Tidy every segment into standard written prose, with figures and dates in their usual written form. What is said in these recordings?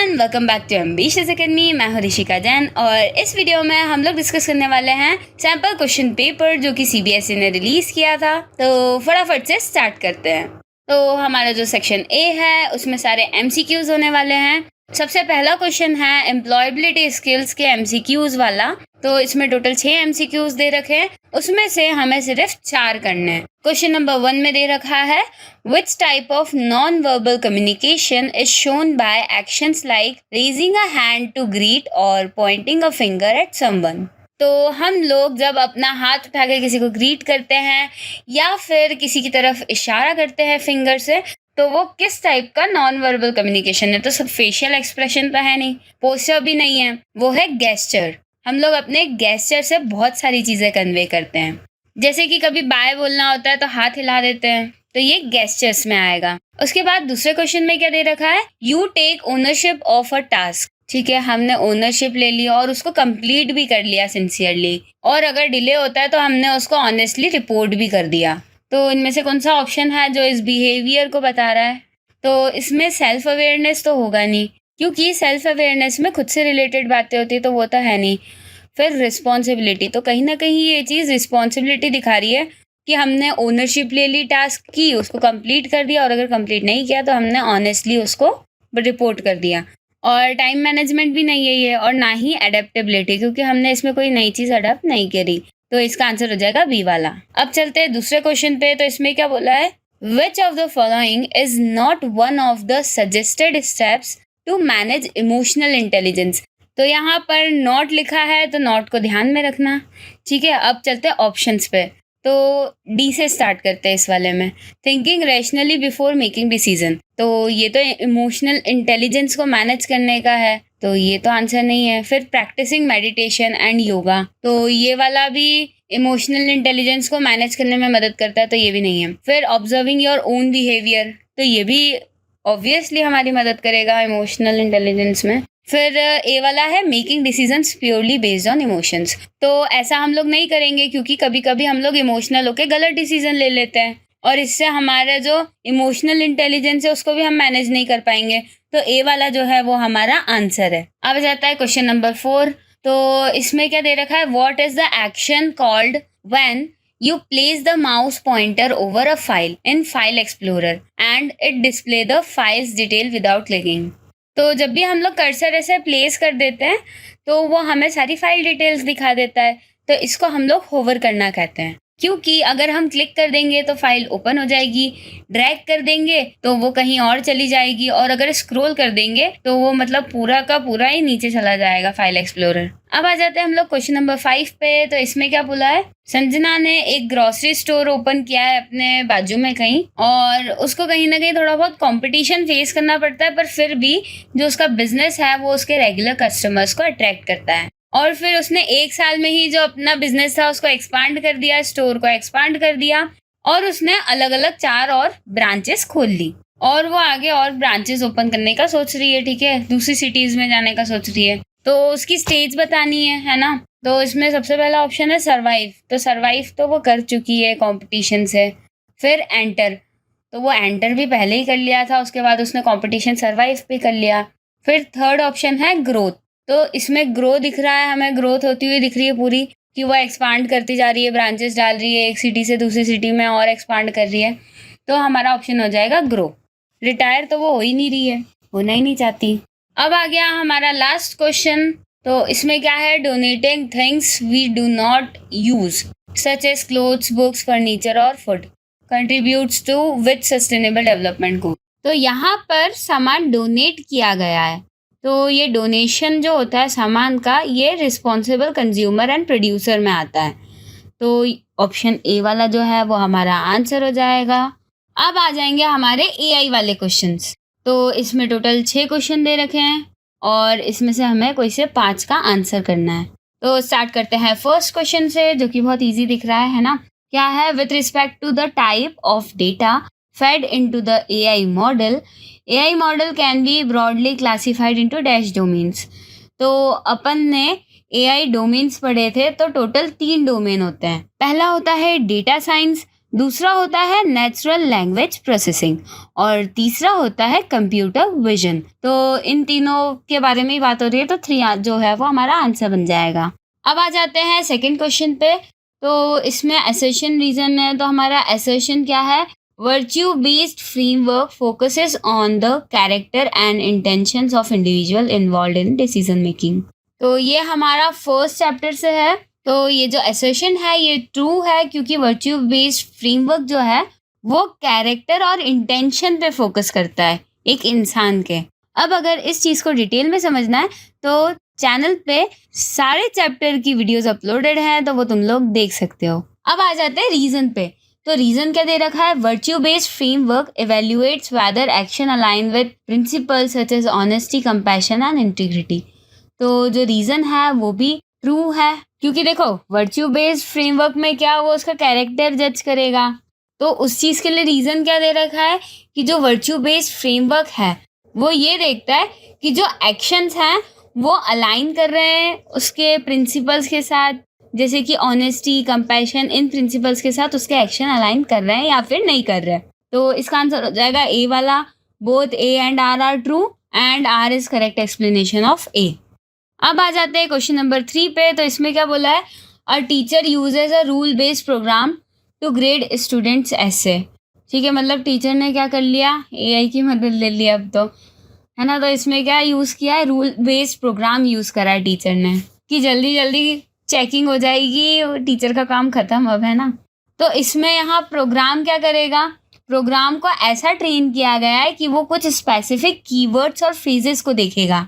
Everyone, welcome back to ambitious academy. मैं हूं ऋषिका जैन और इस वीडियो में हम लोग डिस्कस करने वाले हैं सैम्पल क्वेश्चन पेपर जो कि सीबीएसई ने रिलीज किया था। तो फटाफट से स्टार्ट करते हैं। तो हमारा जो सेक्शन ए है उसमें सारे एमसीक्यूज होने वाले हैं। सबसे पहला क्वेश्चन है एम्प्लॉयबिलिटी स्किल्स के एमसीक्यूज वाला। तो इसमें टोटल 6 एमसीक्यूज दे रखे हैं, उसमें से हमें सिर्फ 4 करने हैं। क्वेश्चन नंबर 1 में दे रखा है Which type of non-verbal communication is shown by actions like raising a hand to greet or pointing a finger at someone? तो हम लोग जब अपना हाथ उठा के किसी को ग्रीट करते हैं या फिर किसी की तरफ इशारा करते हैं फिंगर से, तो वो किस टाइप का नॉन वर्बल कम्युनिकेशन है? तो सब फेशियल एक्सप्रेशन तो है नहीं, पोस्चर भी नहीं है, वो है गेस्चर। हम लोग अपने गेस्चर से बहुत सारी चीज़ें कन्वे करते हैं। जैसे कि कभी बाय बोलना होता है तो हाथ हिला देते हैं, तो ये गेस्चर्स में आएगा। उसके बाद दूसरे क्वेश्चन में क्या दे रखा है? You take ownership of a task. ठीक है, हमने ओनरशिप ले लिया और उसको कंप्लीट भी कर लिया सिंसियरली, और अगर डिले होता है तो हमने उसको ऑनेस्टली रिपोर्ट भी कर दिया। तो इनमें से कौन सा ऑप्शन है जो इस बिहेवियर को बता रहा है? तो इसमें सेल्फ अवेयरनेस तो होगा नहीं, क्योंकि सेल्फ अवेयरनेस में खुद से रिलेटेड बातें होती है, तो वो तो है नहीं। फिर रिस्पॉन्सिबिलिटी, तो कहीं ना कहीं ये चीज़ रिस्पॉन्सिबिलिटी दिखा रही है कि हमने ओनरशिप ले ली टास्क की, उसको कंप्लीट कर दिया, और अगर कंप्लीट नहीं किया तो हमने ऑनेस्टली उसको रिपोर्ट कर दिया। और टाइम मैनेजमेंट भी नहीं है ये, और ना ही एडेप्टेबिलिटी, क्योंकि हमने इसमें कोई नई चीज़ अडेप्ट नहीं करी। तो इसका आंसर हो जाएगा बी वाला। अब चलते हैं दूसरे क्वेश्चन पे। तो इसमें क्या बोला है? Which of the following is not one of the suggested steps to manage emotional intelligence. तो यहाँ पर नॉट लिखा है, तो नॉट को ध्यान में रखना। ठीक है, अब चलते हैं ऑप्शंस पे। तो डी से स्टार्ट करते हैं इस वाले में। Thinking rationally before making decision, तो ये तो इमोशनल इंटेलिजेंस को मैनेज करने का है, तो ये तो आंसर नहीं है। फिर प्रैक्टिसिंग मेडिटेशन एंड योगा, तो ये वाला भी इमोशनल इंटेलिजेंस को मैनेज करने में मदद करता है, तो ये भी नहीं है। फिर ऑब्जर्विंग योर ओन बिहेवियर, तो ये भी ऑब्वियसली हमारी मदद करेगा इमोशनल इंटेलिजेंस में। फिर ए वाला है making decisions purely based on emotions, तो ऐसा हम लोग नहीं करेंगे, क्योंकि कभी कभी हम लोग इमोशनल होकर गलत डिसीजन ले लेते हैं, और इससे हमारा जो इमोशनल इंटेलिजेंस है उसको भी हम मैनेज नहीं कर पाएंगे। तो ए वाला जो है वो हमारा आंसर है। अब जाता है क्वेश्चन नंबर 4। तो इसमें क्या दे रखा है? What is the action called when you place the mouse pointer over a file in File Explorer and it display the file's detail without clicking। तो जब भी हम लोग कर्सर ऐसे प्लेस कर देते हैं तो वो हमें सारी फाइल डिटेल्स दिखा देता है, तो इसको हम लोग होवर करना कहते हैं। क्योंकि अगर हम क्लिक कर देंगे तो फाइल ओपन हो जाएगी, ड्रैग कर देंगे तो वो कहीं और चली जाएगी, और अगर स्क्रॉल कर देंगे तो वो मतलब पूरा का पूरा ही नीचे चला जाएगा फाइल एक्सप्लोरर। अब आ जाते हैं हम लोग क्वेश्चन नंबर 5 पे। तो इसमें क्या बोला है? संजना ने एक ग्रोसरी स्टोर ओपन किया है अपने बाजू में कहीं, और उसको कहीं ना कहीं थोड़ा बहुत कंपटीशन फेस करना पड़ता है, पर फिर भी जो उसका बिजनेस है वो उसके रेगुलर कस्टमर्स को अट्रैक्ट करता है। और फिर उसने 1 साल में ही जो अपना बिजनेस था उसको एक्सपांड कर दिया, स्टोर को एक्सपांड कर दिया, और उसने अलग अलग 4 और ब्रांचेस खोल ली, और वो आगे और ब्रांचेस ओपन करने का सोच रही है। ठीक है, दूसरी सिटीज में जाने का सोच रही है, तो उसकी स्टेज बतानी है ना। तो इसमें सबसे पहला ऑप्शन है सर्वाइव, तो सर्वाइव तो वो कर चुकी है कंपटीशन से। फिर एंटर, तो वो एंटर भी पहले ही कर लिया था, उसके बाद उसने कंपटीशन सर्वाइव भी कर लिया। फिर थर्ड ऑप्शन है ग्रोथ, तो इसमें ग्रो दिख रहा है, हमें ग्रोथ होती हुई दिख रही है पूरी, कि वो एक्सपांड करती जा रही है, ब्रांचेस डाल रही है, एक सिटी से दूसरी सिटी में और एक्सपांड कर रही है, तो हमारा ऑप्शन हो जाएगा ग्रो। रिटायर तो वो हो ही नहीं रही है, होना ही नहीं चाहती। अब आ गया हमारा लास्ट क्वेश्चन। तो इसमें क्या है? Donating things we do not use such as clothes, books, furniture और food contributes to which sustainable development goal. तो यहाँ पर सामान डोनेट किया गया है, तो ये डोनेशन जो होता है सामान का, ये रिस्पॉन्सिबल कंज्यूमर एंड प्रोड्यूसर में आता है, तो ऑप्शन ए वाला जो है वो हमारा आंसर हो जाएगा। अब आ जाएंगे हमारे एआई वाले क्वेश्चंस। तो इसमें टोटल 6 क्वेश्चन दे रखे हैं, और इसमें से हमें कोई से 5 का आंसर करना है। तो स्टार्ट करते हैं फर्स्ट क्वेश्चन से, जो कि बहुत ईजी दिख रहा है ना। क्या है? With respect to the type of data fed into the AI model can be broadly classified into dash domains। तो अपन ने AI डोमेन्स पढ़े थे, तो टोटल 3 डोमेन होते हैं। पहला होता है डेटा साइंस, दूसरा होता है नेचुरल लैंग्वेज प्रोसेसिंग और तीसरा होता है कंप्यूटर विजन। तो इन तीनों के बारे में ही बात हो रही है, तो 3 जो है वो हमारा आंसर बन जाएगा। अब आ जाते हैं सेकंड क्वेश्चन पे। तो इसमें असर्शन रीजन है, तो हमारा असर्शन क्या है? Virtue based framework focuses on the character and intentions of individual involved in decision making. तो ये हमारा फर्स्ट चैप्टर से है। तो ये जो असर्शन है ये ट्रू है, क्योंकि वर्च्यू बेस्ड फ्रेमवर्क जो है वो कैरेक्टर और इंटेंशन पे फोकस करता है एक इंसान के। अब अगर इस चीज़ को डिटेल में समझना है तो चैनल पे सारे चैप्टर की वीडियोस अपलोडेड हैं, तो वो तुम लोग देख सकते हो। अब आ जाते हैं रीजन पे। तो रीजन क्या दे रखा है? Virtue based framework evaluates whether action align with principles such as honesty, compassion and integrity. तो जो रीजन है वो भी ट्रू है, क्योंकि देखो वर्च्यू बेस्ड फ्रेमवर्क में क्या, वो उसका कैरेक्टर जज करेगा। तो उस चीज़ के लिए रीजन क्या दे रखा है कि जो वर्च्यू बेस्ड फ्रेमवर्क है वो ये देखता है कि जो एक्शंस हैं वो अलाइन कर रहे हैं उसके प्रिंसिपल्स के साथ, जैसे कि ऑनेस्टी, कंपैशन, इन प्रिंसिपल्स के साथ उसके एक्शन अलाइन कर रहे हैं या फिर नहीं कर रहे हैं। तो इसका आंसर हो जाएगा ए वाला, both A and R are true and R is correct explanation of A. अब आ जाते हैं क्वेश्चन नंबर 3 पे। तो इसमें क्या बोला है? A teacher uses a rule based program to grade students ऐसे। ठीक है, मतलब टीचर ने क्या कर लिया? एआई की मदद ले ली अब तो, है ना। तो इसमें क्या यूज़ किया है? रूल बेस्ड प्रोग्राम यूज़ करा है टीचर ने कि जल्दी जल्दी चेकिंग हो जाएगी, टीचर का काम ख़त्म अब, है ना। तो इसमें यहाँ प्रोग्राम क्या करेगा? प्रोग्राम को ऐसा ट्रेन किया गया है कि वो कुछ स्पेसिफिक कीवर्ड्स और फ्रेजेस को देखेगा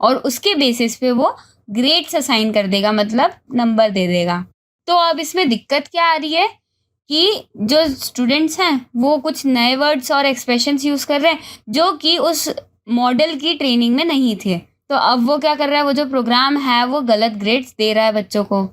और उसके बेसिस पे वो ग्रेड्स असाइन कर देगा, मतलब नंबर दे देगा। तो अब इसमें दिक्कत क्या आ रही है कि जो स्टूडेंट्स हैं वो कुछ नए वर्ड्स और एक्सप्रेशंस यूज़ कर रहे हैं जो कि उस मॉडल की ट्रेनिंग में नहीं थे। तो अब वो क्या कर रहा है? वो जो प्रोग्राम है वो गलत ग्रेड्स दे रहा है बच्चों को।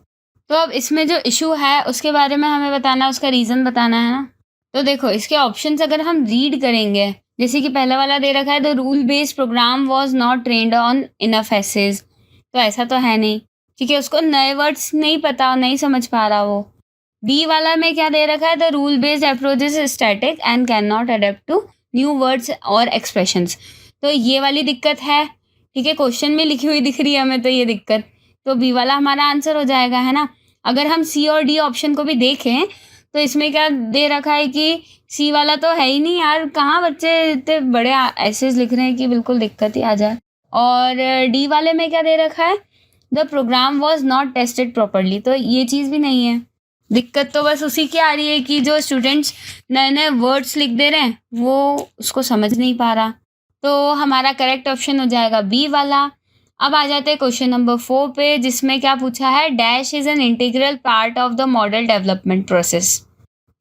तो अब इसमें जो इशू है उसके बारे में हमें बताना है, उसका रीज़न बताना है ना। तो देखो इसके ऑप्शंस अगर हम रीड करेंगे, जैसे कि पहला वाला दे रखा है the rule based program was not trained on enough essays. तो ऐसा तो है नहीं, ठीक है, उसको नए वर्ड्स नहीं पता, नहीं समझ पा रहा वो। बी वाला में क्या दे रखा है? The rule based approach is static and can not adapt to new words और एक्सप्रेशंस। तो ये वाली दिक्कत है, ठीक है, क्वेश्चन में लिखी हुई दिख रही है हमें तो ये दिक्कत। तो बी वाला हमारा आंसर हो जाएगा, है ना। अगर हम सी और डी ऑप्शन को भी देखें तो इसमें क्या दे रखा है कि सी वाला तो है ही नहीं यार, कहाँ बच्चे इतने बड़े ऐसे लिख रहे हैं कि बिल्कुल दिक्कत ही आ जाए। और डी वाले में क्या दे रखा है? The program was not tested properly. तो ये चीज़ भी नहीं है। दिक्कत तो बस उसी की आ रही है कि जो स्टूडेंट्स नए नए वर्ड्स लिख दे रहे हैं वो उसको समझ नहीं पा रहा। तो हमारा करेक्ट ऑप्शन हो जाएगा बी वाला। अब आ जाते हैं क्वेश्चन नंबर 4 पे, जिसमें क्या पूछा है? Dash is an integral part of the model development process.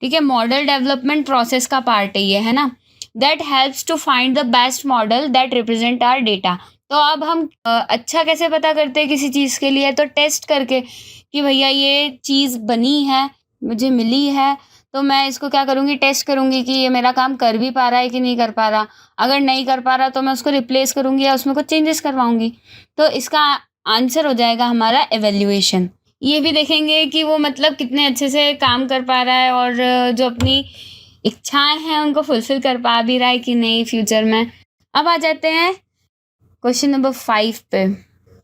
ठीक है, मॉडल डेवलपमेंट प्रोसेस का पार्ट है ये, है ना। That helps to find the best model that represent our data. तो अब हम अच्छा कैसे पता करते हैं किसी चीज़ के लिए? तो टेस्ट करके कि भैया ये चीज़ बनी है, मुझे मिली है, तो मैं इसको क्या करूँगी? टेस्ट करूँगी कि ये मेरा काम कर भी पा रहा है कि नहीं कर पा रहा। अगर नहीं कर पा रहा तो मैं उसको रिप्लेस करूँगी या उसमें कुछ चेंजेस करवाऊँगी। तो इसका आंसर हो जाएगा हमारा एवेल्युएशन। ये भी देखेंगे कि वो मतलब कितने अच्छे से काम कर पा रहा है और जो अपनी इच्छाएं हैं उनको फुलफिल कर पा भी रहा है कि नहीं फ्यूचर में। अब आ जाते हैं क्वेश्चन नंबर 5 पे।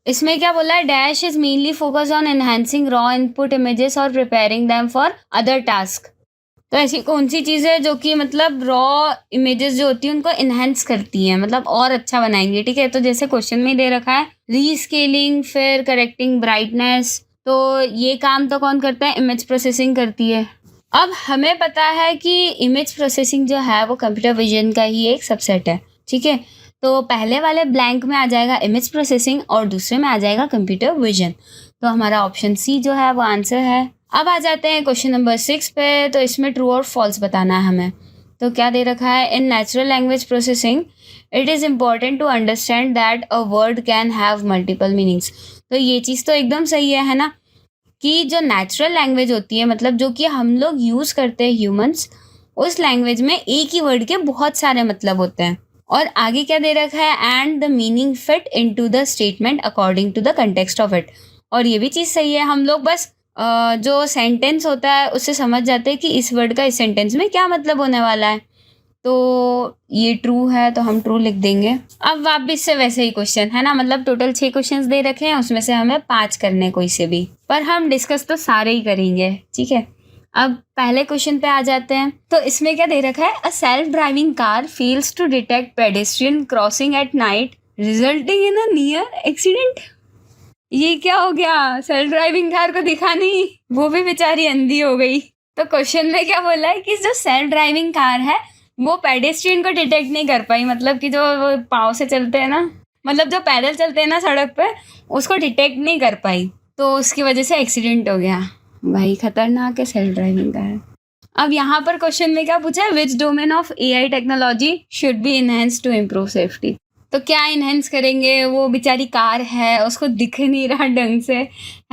इसमें क्या बोला है? Dash is mainly focus on enhancing raw input images और preparing them for other task. तो ऐसी कौन सी चीज़ है जो कि मतलब रॉ इमेजेस जो होती है उनको इन्हेंस करती हैं, मतलब और अच्छा बनाएंगे। ठीक है, तो जैसे क्वेश्चन में दे रखा है रीस्केलिंग, फिर करेक्टिंग ब्राइटनेस। तो ये काम तो कौन करता है? इमेज प्रोसेसिंग करती है। अब हमें पता है कि इमेज प्रोसेसिंग जो है वो कंप्यूटर विजन का ही एक सबसेट है। ठीक है, तो पहले वाले ब्लैंक में आ जाएगा इमेज प्रोसेसिंग और दूसरे में आ जाएगा कंप्यूटर विजन। तो हमारा ऑप्शन सी जो है वो आंसर है। अब आ जाते हैं क्वेश्चन नंबर 6 पे। तो इसमें ट्रू और फॉल्स बताना है हमें। तो क्या दे रखा है? In natural language processing it is important to understand that a word can have multiple meanings. तो ये चीज़ तो एकदम सही है ना, कि जो नेचुरल लैंग्वेज होती है, मतलब जो कि हम लोग यूज़ करते हैं ह्यूमंस, उस लैंग्वेज में एक ही वर्ड के बहुत सारे मतलब होते हैं। और आगे क्या दे रखा है? And the meaning fit into the statement according to the context of it. और ये भी चीज़ सही है, हम लोग बस जो सेंटेंस होता है उससे समझ जाते हैं कि इस वर्ड का इस सेंटेंस में क्या मतलब होने वाला है। तो ये ट्रू है तो हम ट्रू लिख देंगे। अब वापस से वैसे ही क्वेश्चन है ना, मतलब टोटल 6 क्वेश्चंस दे रखे हैं, उसमें से हमें 5 करने कोई से भी, पर हम डिस्कस तो सारे ही करेंगे, ठीक है। अब पहले क्वेश्चन पे आ जाते हैं। तो इसमें क्या दे रखा है, a self driving car fails to detect pedestrian crossing at night resulting in a near accident. ये क्या हो गया, सेल्फ ड्राइविंग कार को दिखा नहीं, वो भी बेचारी अंधी हो गई। तो क्वेश्चन में क्या बोला है कि जो सेल्फ ड्राइविंग कार है वो पेडेस्ट्रियन को डिटेक्ट नहीं कर पाई, मतलब कि जो पाँव से चलते हैं ना, मतलब जो पैदल चलते हैं ना सड़क पे, उसको डिटेक्ट नहीं कर पाई, तो उसकी वजह से एक्सीडेंट हो गया। भाई खतरनाक है सेल्फ ड्राइविंग कार। अब यहाँ पर क्वेश्चन में क्या पूछा है, which domain of AI technology should be enhance to improve safety. तो क्या इनहेंस करेंगे, वो बेचारी कार है उसको दिख नहीं रहा ढंग से,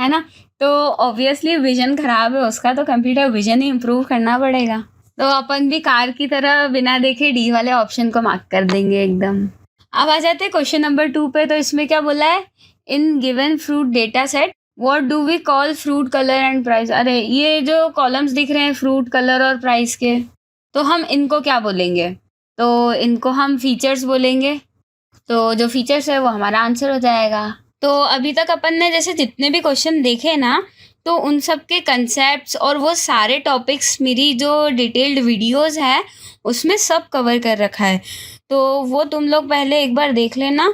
है ना, तो ऑब्वियसली विजन खराब है उसका, तो कंप्यूटर विजन ही इम्प्रूव करना पड़ेगा। तो अपन भी कार की तरह बिना देखे डी वाले ऑप्शन को मार्क कर देंगे एकदम। अब आ जाते हैं क्वेश्चन नंबर 2 पे। तो इसमें क्या बोला है, in given fruit data set what do we call fruit colour and price. अरे ये जो कॉलम्स दिख रहे हैं फ्रूट कलर और प्राइस के, तो हम इनको क्या बोलेंगे, तो इनको हम फीचर्स बोलेंगे। तो जो फीचर्स है वो हमारा आंसर हो जाएगा। तो अभी तक अपन ने जैसे जितने भी क्वेश्चन देखे ना, तो उन सब के कंसेप्ट्स और वो सारे टॉपिक्स मेरी जो डिटेल्ड वीडियोस है उसमें सब कवर कर रखा है, तो वो तुम लोग पहले एक बार देख लेना,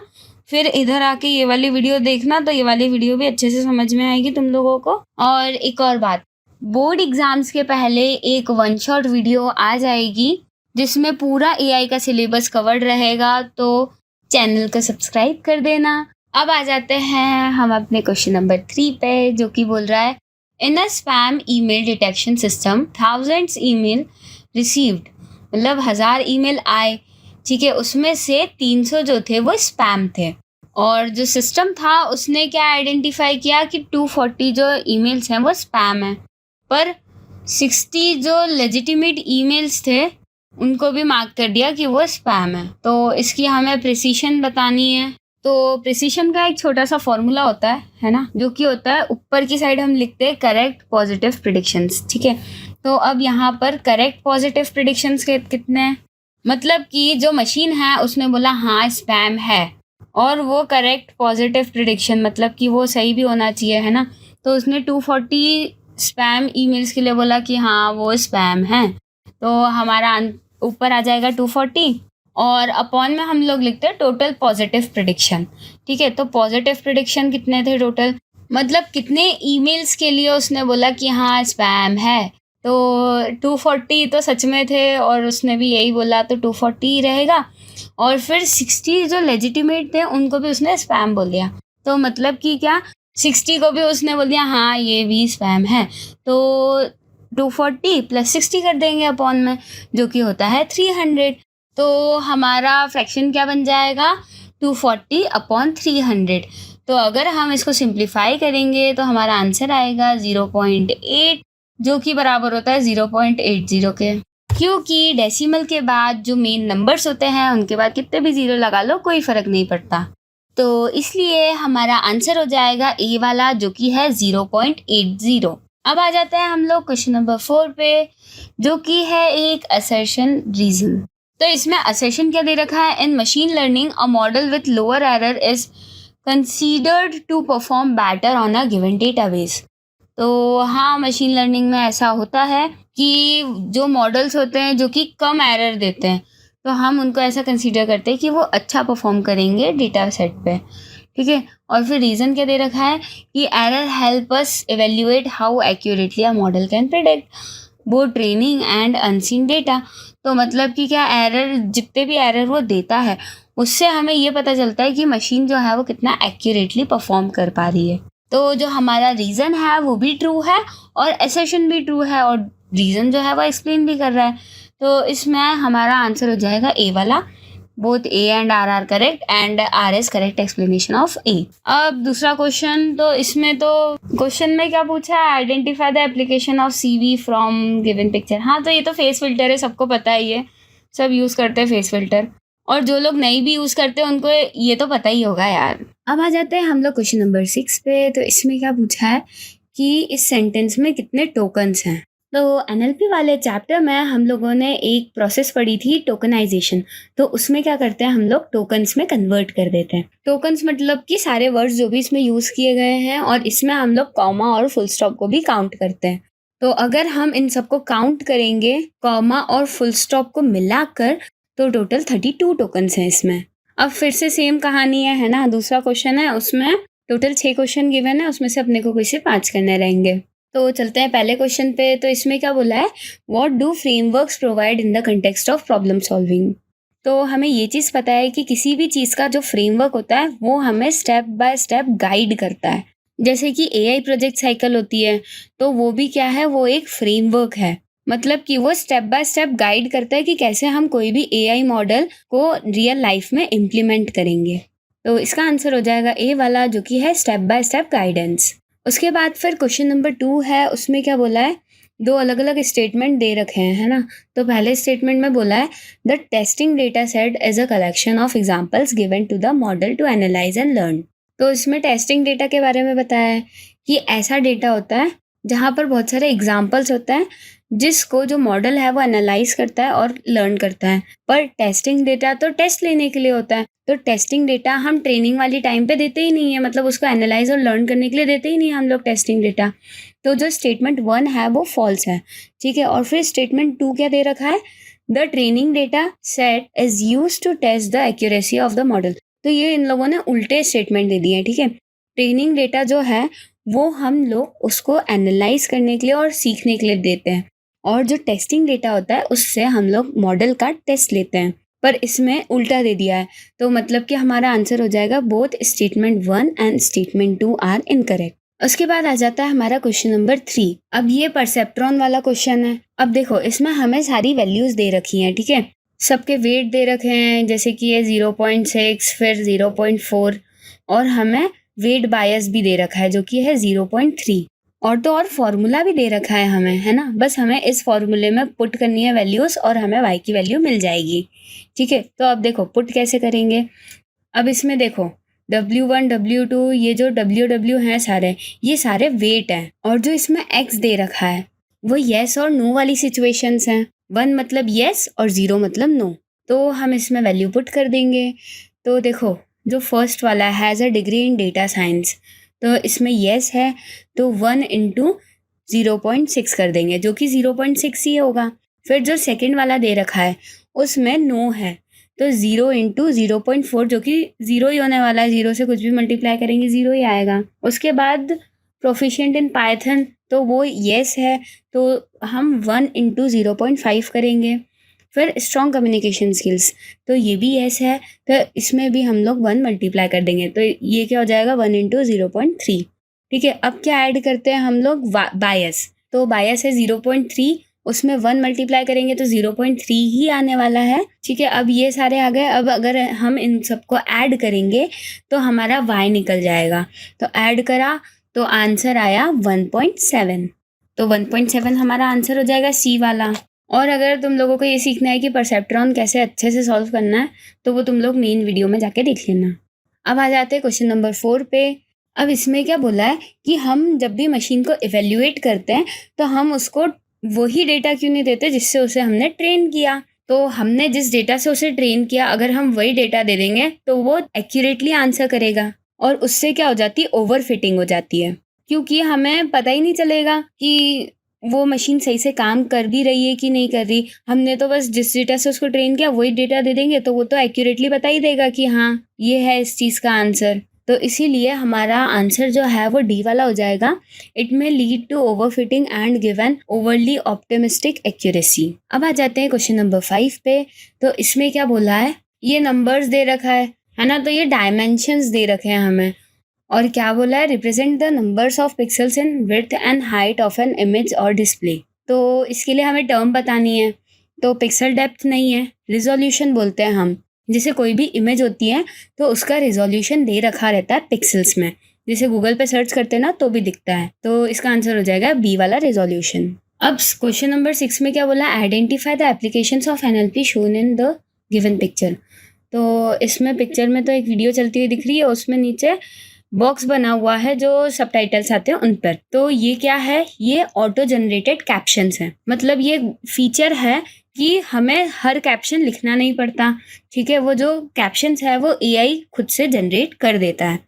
फिर इधर आके ये वाली वीडियो देखना, तो ये वाली वीडियो भी अच्छे से समझ में आएगी तुम लोगों को। और एक और बात, बोर्ड एग्जाम्स के पहले एक 1 शॉट वीडियो आ जाएगी जिसमें पूरा AI का सिलेबस कवर्ड रहेगा, तो चैनल को सब्सक्राइब कर देना। अब आ जाते हैं हम अपने क्वेश्चन नंबर 3 पे, जो कि बोल रहा है, in a spam email detection system thousands email received, मतलब 1000 ईमेल आए, ठीक है, उसमें से 300 जो थे वो स्पैम थे। और जो सिस्टम था उसने क्या आइडेंटिफाई किया कि 240 जो ईमेल्स हैं वो स्पैम है, पर 60 जो लेजिटिमेट ईमेल्स थे उनको भी मार्क कर दिया कि वो स्पैम है। तो इसकी हमें प्रिसीशन बतानी है। तो प्रिसीशन का एक छोटा सा फॉर्मूला होता है ना, जो कि होता है ऊपर की साइड हम लिखते हैं करेक्ट पॉजिटिव प्रिडिक्शंस, ठीक है। तो अब यहाँ पर करेक्ट पॉजिटिव प्रिडिक्शंस के कितने हैं, मतलब कि जो मशीन है उसने बोला हाँ स्पैम है, और वो करेक्ट पॉजिटिव प्रिडिक्शन मतलब कि वो सही भी होना चाहिए, है ना, तो उसने 240 स्पैम ईमेल्स के लिए बोला कि हाँ वो स्पैम है, तो हमारा ऊपर आ जाएगा 240, और अपॉन में हम लोग लिखते हैं टोटल पॉजिटिव प्रिडिक्शन, ठीक है। तो पॉजिटिव प्रिडिक्शन कितने थे टोटल, मतलब कितने ईमेल्स के लिए उसने बोला कि हाँ स्पैम है, तो 240 तो सच में थे और उसने भी यही बोला, तो 240 ही रहेगा। और फिर 60 जो लेजिटिमेट थे उनको भी उसने स्पैम बोल दिया, तो मतलब कि क्या 60 को भी उसने बोल दिया हाँ ये भी स्पैम है, तो 240 + 60 कर देंगे अपॉन में, जो कि होता है 300। तो हमारा फ्रैक्शन क्या बन जाएगा, 240 अपॉन 300। तो अगर हम इसको सिंप्लीफाई करेंगे तो हमारा आंसर आएगा 0.8, जो कि बराबर होता है 0.80 के, क्योंकि डेसिमल के बाद जो मेन नंबर्स होते हैं उनके बाद कितने भी जीरो लगा लो कोई फ़र्क नहीं पड़ता, तो इसलिए हमारा आंसर हो जाएगा ए वाला, जो कि है 0.80। अब आ जाते हैं हम लोग क्वेश्चन नंबर 4 पे, जो कि है एक असर्शन रीजन। तो इसमें असर्शन क्या दे रखा है, in machine learning a model with lower error is considered to perform better on a given database. तो हाँ, मशीन लर्निंग में ऐसा होता है कि जो मॉडल्स होते हैं जो कि कम एरर देते हैं, तो हम उनको ऐसा कंसीडर करते हैं कि वो अच्छा परफॉर्म करेंगे डेटा सेट पे, ठीक है। और फिर रीज़न क्या दे रखा है कि error help us evaluate how accurately a model can predict both training and unseen data. तो मतलब कि क्या एरर, जितने भी एरर वो देता है उससे हमें ये पता चलता है कि मशीन जो है वो कितना एक्यूरेटली परफॉर्म कर पा रही है। तो जो हमारा रीज़न है वो भी ट्रू है और असर्शन भी ट्रू है, और रीज़न जो है वो एक्सप्लेन भी कर रहा है, तो इसमें हमारा आंसर हो जाएगा ए वाला, both A and R are correct and R is correct explanation of A. अब दूसरा क्वेश्चन, तो इसमें तो क्वेश्चन में क्या पूछा है, identify the application of CV from given picture. हाँ, तो ये तो फेस फिल्टर है, सबको पता ही है, सब यूज़ करते हैं फेस फिल्टर, और जो लोग नहीं भी यूज़ करते उनको ये तो पता ही होगा यार। अब आ जाते हैं हम लोग क्वेश्चन नंबर 6 पे। तो इसमें क्या पूछा है कि इस सेंटेंस में कितने टोकन्स हैं। तो एनएलपी वाले चैप्टर में हम लोगों ने एक प्रोसेस पढ़ी थी, टोकनाइजेशन। तो उसमें क्या करते हैं, हम लोग टोकन्स में कन्वर्ट कर देते हैं। टोकन्स मतलब कि सारे वर्ड्स जो भी इसमें यूज़ किए गए हैं, और इसमें हम लोग कॉमा और फुल स्टॉप को भी काउंट करते हैं। तो अगर हम इन सबको काउंट करेंगे कॉमा और फुल स्टॉप को मिलाकर, तो टोटल 32 टोकन्स हैं इसमें। अब फिर से सेम कहानी है ना। दूसरा क्वेश्चन है, उसमें टोटल 6 क्वेश्चन गिवन है, उसमें से अपने को सिर्फ 5 करने रहेंगे। तो चलते हैं पहले क्वेश्चन पे। तो इसमें क्या बोला है, what do frameworks provide in the context of problem solving. तो हमें ये चीज़ पता है कि किसी भी चीज़ का जो फ्रेमवर्क होता है वो हमें स्टेप बाय स्टेप गाइड करता है। जैसे कि एआई प्रोजेक्ट साइकिल होती है, तो वो भी क्या है, वो एक फ्रेमवर्क है। मतलब कि वो स्टेप बाय स्टेप गाइड करता है कि कैसे हम कोई भी एआई मॉडल को रियल लाइफ में इम्प्लीमेंट करेंगे। तो इसका आंसर हो जाएगा ए वाला, जो कि है स्टेप बाय स्टेप गाइडेंस। उसके बाद फिर क्वेश्चन नंबर 2 है, उसमें क्या बोला है, 2 अलग अलग स्टेटमेंट दे रखे हैं, है ना। तो पहले स्टेटमेंट में बोला है, the testing data set is a collection of examples given to the model to analyse and learn. तो इसमें टेस्टिंग डेटा के बारे में बताया है कि ऐसा डेटा होता है जहाँ पर बहुत सारे एग्जाम्पल्स होते हैं, जिसको जो मॉडल है वो एनालाइज करता है और लर्न करता है। पर टेस्टिंग डेटा तो टेस्ट लेने के लिए होता है, तो टेस्टिंग डेटा हम ट्रेनिंग वाली टाइम पे देते ही नहीं है, मतलब उसको एनालाइज और लर्न करने के लिए देते ही नहीं हम लोग टेस्टिंग डेटा। तो जो स्टेटमेंट 1 है वो फॉल्स है, ठीक है। और फिर स्टेटमेंट 2 क्या दे रखा है, the training data set is use to test the accuracy of the model. तो ये इन लोगों ने उल्टे स्टेटमेंट दे दिए हैं, ठीक है। ट्रेनिंग डेटा जो है वो हम लोग उसको एनालाइज करने के लिए और सीखने के लिए देते हैं, और जो टेस्टिंग डेटा होता है उससे हम लोग मॉडल का टेस्ट लेते हैं। पर इसमें उल्टा दे दिया है, तो मतलब कि हमारा आंसर हो जाएगा both statement 1 and statement 2 are incorrect. उसके बाद आ जाता है हमारा क्वेश्चन नंबर 3। अब ये परसेप्ट्रॉन वाला क्वेश्चन है। अब देखो, इसमें हमें सारी वैल्यूज दे रखी हैं, ठीक है। सबके वेट दे रखे हैं, जैसे कि ये 0.6, फिर 0.4, और हमें वेट बायस भी दे रखा है जो कि है 0.3। और तो और फॉर्मूला भी दे रखा है हमें, है ना। बस हमें इस फॉर्मूले में पुट करनी है वैल्यूज और हमें y की वैल्यू मिल जाएगी, ठीक है। तो अब देखो पुट कैसे करेंगे। अब इसमें देखो W1 W2, ये जो WW हैं सारे, ये सारे वेट हैं, और जो इसमें x दे रखा है वो येस और नो वाली सिचुएशंस हैं। 1 मतलब येस और 0 मतलब नो। तो हम इसमें वैल्यू पुट कर देंगे। तो देखो, जो फर्स्ट वाला has a degree in data science, तो इसमें येस है, तो 1 इंटू 0.6 कर देंगे, जो कि 0.6 ही होगा। फिर जो सेकंड वाला दे रखा है उसमें नो है, तो 0 इंटू 0.4, जो कि 0 ही होने वाला है। 0 से कुछ भी मल्टीप्लाई करेंगे 0 ही आएगा। उसके बाद प्रोफिशिएंट इन पाइथन, तो वो येस है, तो हम 1 इंटू 0.5 करेंगे। फिर स्ट्रॉन्ग कम्युनिकेशन स्किल्स, तो ये भी येस है, तो इसमें भी हम लोग 1 मल्टीप्लाई कर देंगे, तो ये क्या हो जाएगा 1 इंटू 0.3, ठीक है। अब क्या ऐड करते हैं हम लोग, बायस। तो बायस है 0.3, उसमें 1 मल्टीप्लाई करेंगे तो 0.3 ही आने वाला है, ठीक है। अब ये सारे आ गए। अब अगर हम इन सबको ऐड करेंगे तो हमारा y निकल जाएगा। तो ऐड करा तो आंसर आया 1.7। तो 1.7 हमारा आंसर हो जाएगा सी वाला। और अगर तुम लोगों को ये सीखना है कि परसेप्ट्रॉन कैसे अच्छे से सॉल्व करना है, तो वो तुम लोग मेन वीडियो में जाके देख लेना। अब आ जाते हैं क्वेश्चन नंबर 4 पे। अब इसमें क्या बोला है कि हम जब भी मशीन को इवेल्युएट करते हैं तो हम उसको वही डेटा क्यों नहीं देते जिससे उसे हमने ट्रेन किया। तो हमने जिस डेटा से उसे ट्रेन किया, अगर हम वही डेटा दे देंगे तो वो एक्यूरेटली आंसर करेगा, और उससे क्या हो जाती है, ओवर फिटिंग हो जाती है, क्योंकि हमें पता ही नहीं चलेगा कि वो मशीन सही से काम कर भी रही है कि नहीं कर रही। हमने तो बस जिस डेटा से उसको ट्रेन किया वही डेटा दे देंगे, तो वो तो एक्यूरेटली बता ही देगा कि हाँ ये है इस चीज़ का आंसर। तो इसीलिए हमारा आंसर जो है वो डी वाला हो जाएगा। It may lead to overfitting and give an overly optimistic accuracy. अब आ जाते हैं क्वेश्चन नंबर 5 पे। तो इसमें क्या बोला है, ये नंबर्स दे रखा है ना। तो ये डायमेंशंस दे रखे हैं हमें, और क्या बोला है, represent the numbers of pixels in width and height of an image और डिस्प्ले। तो इसके लिए हमें टर्म बतानी है। तो पिक्सल डेप्थ नहीं है, रिजोल्यूशन बोलते हैं हम। जैसे कोई भी इमेज होती है तो उसका रिजोल्यूशन दे रखा रहता है पिक्सल्स में, जैसे गूगल पे सर्च करते हैं ना तो भी दिखता है। तो इसका आंसर हो जाएगा बी वाला रिजोल्यूशन। अब क्वेश्चन नंबर 6 में क्या बोला, identify the applications of NLP shown in the given picture. तो इसमें पिक्चर में तो एक वीडियो चलती हुई दिख रही है, उसमें नीचे बॉक्स बना हुआ है जो सबटाइटल्स आते हैं उन पर। तो ये क्या है, ये ऑटो जनरेटेड कैप्शंस है। मतलब ये फीचर है कि हमें हर कैप्शन लिखना नहीं पड़ता, ठीक है। वो जो कैप्शंस है वो एआई खुद से जनरेट कर देता है।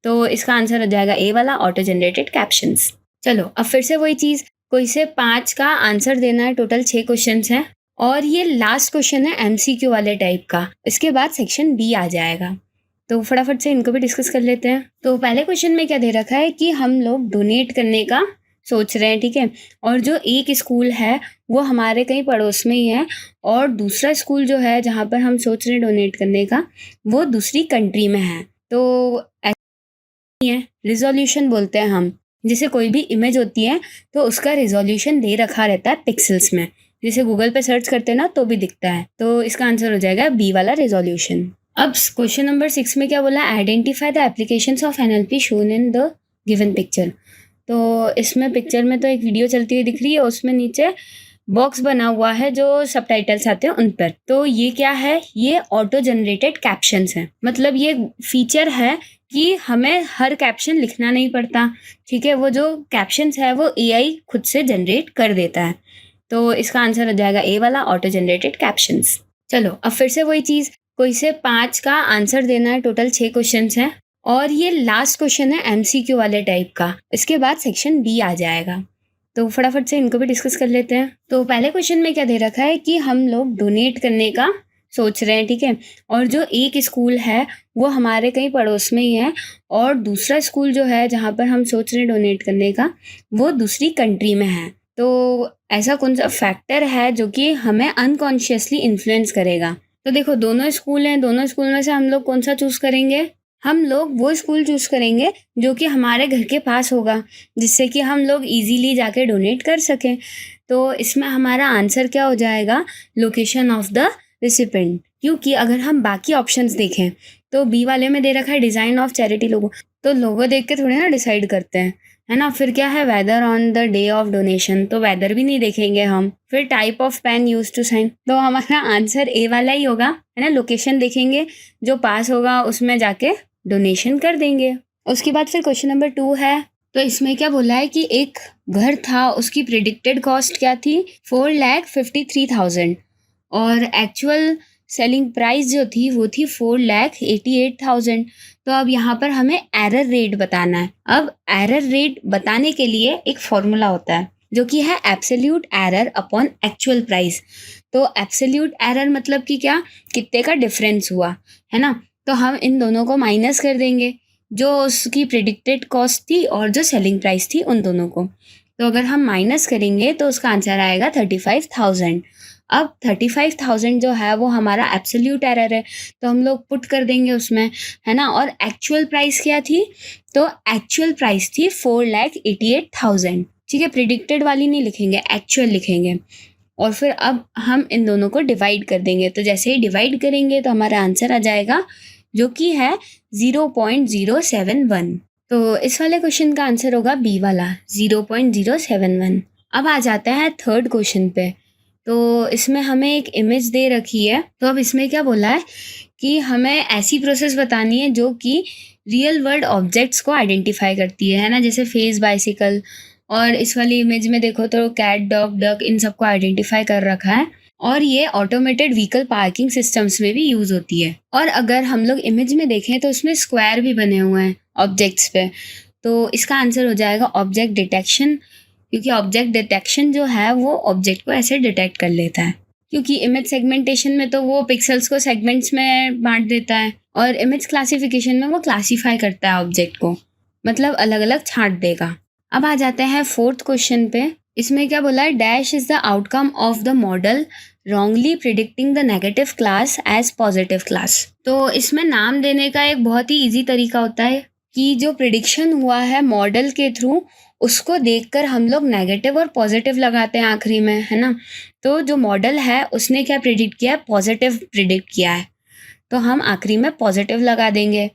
तो इसका आंसर हो जाएगा ए वाला, ऑटो जनरेटेड कैप्शंस। चलो अब फिर से वही चीज़, कोई से 5 का आंसर देना है। टोटल 6 क्वेश्चंस हैं और ये लास्ट क्वेश्चन है एमसीक्यू वाले टाइप का। इसके बाद सेक्शन बी आ जाएगा। तो फटाफट से इनको भी डिस्कस कर लेते हैं। तो पहले क्वेश्चन में क्या दे रखा है कि हम लोग डोनेट करने का सोच रहे हैं, ठीक है। और जो एक स्कूल है वो हमारे कहीं पड़ोस में ही है और दूसरा स्कूल जो है जहाँ पर हम सोच रहे हैं डोनेट करने का वो दूसरी कंट्री में है। तो ऐसा है, रिजोल्यूशन बोलते हैं हम। जैसे कोई भी इमेज होती है तो उसका रिजोल्यूशन दे रखा रहता है पिक्सल्स में। जैसे गूगल पे सर्च करते हैं ना तो भी दिखता है। तो इसका आंसर हो जाएगा बी वाला रिजोल्यूशन। अब क्वेश्चन नंबर 6 में क्या बोला, identify the applications of NLP shown in the given picture. तो इसमें पिक्चर में तो एक वीडियो चलती हुई दिख रही है, उसमें नीचे बॉक्स बना हुआ है जो सबटाइटल्स आते हैं उन पर। तो ये क्या है, ये ऑटो जनरेटेड कैप्शंस है। मतलब ये फीचर है कि हमें हर कैप्शन लिखना नहीं पड़ता, ठीक है। वो जो कैप्शंस है वो एआई खुद से जनरेट कर देता है। तो इसका आंसर हो जाएगा ए वाला, ऑटो जनरेटेड कैप्शंस। चलो अब फिर से वही चीज़, कोई से 5 का आंसर देना है। टोटल 6 क्वेश्चंस हैं और ये लास्ट क्वेश्चन है एमसीक्यू वाले टाइप का। इसके बाद सेक्शन बी आ जाएगा। तो फटाफट से इनको भी डिस्कस कर लेते हैं। तो पहले क्वेश्चन में क्या दे रखा है कि हम लोग डोनेट करने का सोच रहे हैं, ठीक है। और जो एक स्कूल है वो हमारे कहीं पड़ोस में ही है और दूसरा स्कूल जो है जहाँ पर हम सोच रहे हैं डोनेट करने का वो दूसरी कंट्री में है। तो ऐसा कौन सा फैक्टर है जो कि हमें अनकॉन्शियसली इन्फ्लुएंस करेगा। तो देखो दोनों स्कूल हैं, दोनों स्कूल में से हम लोग कौन सा चूज़ करेंगे, हम लोग वो स्कूल चूज़ करेंगे जो कि हमारे घर के पास होगा, जिससे कि हम लोग इजीली जाके डोनेट कर सकें। तो इसमें हमारा आंसर क्या हो जाएगा, लोकेशन ऑफ द रिसिपेंट। क्योंकि अगर हम बाकी ऑप्शंस देखें तो बी वाले में दे रखा है डिज़ाइन ऑफ चैरिटी लोगो। तो लोगो देख के थोड़ी ना डिसाइड करते हैं, है ना। फिर क्या है, weather on the day of donation, तो वेदर भी नहीं देखेंगे हम। फिर type of pen use to sign, तो हमारा आंसर ए वाला ही होगा, है ना। लोकेशन देखेंगे, जो पास होगा उसमें जाके डोनेशन कर देंगे। उसके बाद फिर क्वेश्चन नंबर 2 है। तो इसमें क्या बोला है कि एक घर था, उसकी प्रिडिक्टेड कॉस्ट क्या थी, 4,53,000 और एक्चुअल सेलिंग प्राइस जो थी वो थी 4,88,000। तो अब यहाँ पर हमें एरर रेट बताना है। अब एरर रेट बताने के लिए एक फॉर्मूला होता है जो कि है absolute error upon actual price. तो एब्सोल्यूट एरर मतलब कि क्या, कितने का डिफरेंस हुआ, है ना। तो हम इन दोनों को माइनस कर देंगे, जो उसकी प्रिडिक्टेड कॉस्ट थी और जो सेलिंग प्राइस थी उन दोनों को। तो अगर हम माइनस करेंगे तो उसका आंसर आएगा 35,000। अब 35,000 जो है वो हमारा एब्सोल्यूट एरर है, तो हम लोग पुट कर देंगे उसमें, है ना। और एक्चुअल प्राइस क्या थी, तो एक्चुअल प्राइस थी 4,88,000, ठीक है। प्रिडिक्टेड वाली नहीं लिखेंगे, एक्चुअल लिखेंगे। और फिर अब हम इन दोनों को डिवाइड कर देंगे। तो जैसे ही डिवाइड करेंगे तो हमारा आंसर आ जाएगा जो कि है 0.071। तो इस वाले क्वेश्चन का आंसर होगा बी वाला, 0.071। अब आ जाता है थर्ड क्वेश्चन पे। तो इसमें हमें एक इमेज दे रखी है। तो अब इसमें क्या बोला है कि हमें ऐसी प्रोसेस बतानी है जो कि रियल वर्ल्ड ऑब्जेक्ट्स को आइडेंटिफाई करती है ना। जैसे फेस, बाइसिकल, और इस वाली इमेज में देखो तो कैट, डॉग, डक, इन सबको आइडेंटिफाई कर रखा है। और ये ऑटोमेटेड व्हीकल पार्किंग सिस्टम्स में भी यूज़ होती है। और अगर हम लोग इमेज में देखें तो उसमें स्क्वायर भी बने हुए हैं ऑब्जेक्ट्स पे। तो इसका आंसर हो जाएगा ऑब्जेक्ट डिटेक्शन, क्योंकि ऑब्जेक्ट डिटेक्शन जो है वो ऑब्जेक्ट को ऐसे डिटेक्ट कर लेता है। क्योंकि इमेज सेगमेंटेशन में तो वो पिक्सल्स को सेगमेंट्स में बांट देता है और इमेज क्लासिफिकेशन में वो क्लासीफाई करता है ऑब्जेक्ट को, मतलब अलग अलग छांट देगा। अब आ जाते हैं फोर्थ क्वेश्चन पे। इसमें क्या बोला है, dash is the outcome of the model wrongly predicting the negative class as positive class. तो इसमें नाम देने का एक बहुत ही इजी तरीका होता है कि जो प्रिडिक्शन हुआ है मॉडल के थ्रू उसको देखकर हम लोग नेगेटिव और पॉजिटिव लगाते हैं आखिरी में, है ना। तो जो मॉडल है उसने क्या प्रिडिक्ट किया है, पॉजिटिव प्रिडिक्ट किया है, तो हम आखिरी में पॉजिटिव लगा देंगे।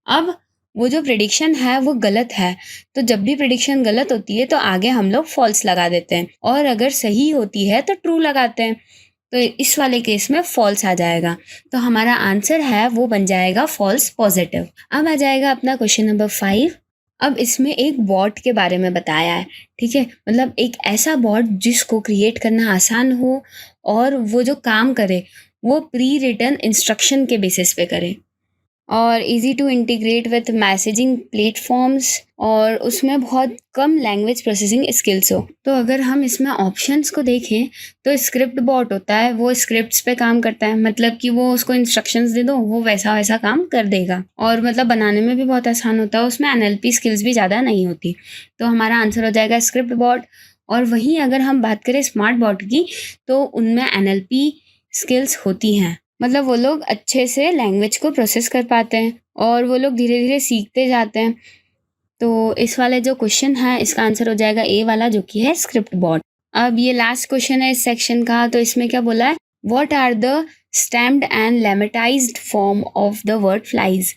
अब वो जो प्रिडिक्शन है वो गलत है, तो जब भी प्रिडिक्शन गलत होती है तो आगे हम लोग फॉल्स लगा देते हैं, और अगर सही होती है तो ट्रू लगाते हैं। तो इस वाले केस में फॉल्स आ जाएगा। तो हमारा आंसर है वो बन जाएगा फॉल्स पॉजिटिव। अब आ जाएगा अपना क्वेश्चन नंबर 5। अब इसमें एक बॉट के बारे में बताया है, ठीक है, मतलब एक ऐसा बॉट जिसको क्रिएट करना आसान हो और वो जो काम करे वो प्री रिटन इंस्ट्रक्शन के बेसिस पे करे और easy to integrate with messaging platforms और उसमें बहुत कम लैंग्वेज प्रोसेसिंग स्किल्स हो। तो अगर हम इसमें ऑप्शंस को देखें तो स्क्रिप्ट बॉट होता है, वो स्क्रिप्ट्स पे काम करता है, मतलब कि वो उसको इंस्ट्रक्शंस दे दो वो वैसा वैसा काम कर देगा और मतलब बनाने में भी बहुत आसान होता है, उसमें NLP स्किल्स भी ज़्यादा नहीं होती। तो हमारा आंसर हो जाएगा स्क्रिप्ट बॉट। और वहीं अगर हम बात करें स्मार्ट बॉट की तो उनमें NLP स्किल्स होती हैं, मतलब वो लोग अच्छे से लैंग्वेज को प्रोसेस कर पाते हैं और वो लोग धीरे धीरे सीखते जाते हैं। तो इस वाले जो क्वेश्चन है इसका आंसर हो जाएगा ए वाला, जो कि है स्क्रिप्ट बॉट। अब ये लास्ट क्वेश्चन है इस सेक्शन का, तो इसमें क्या बोला है, what are the stemmed and lemmatized form of the word flies.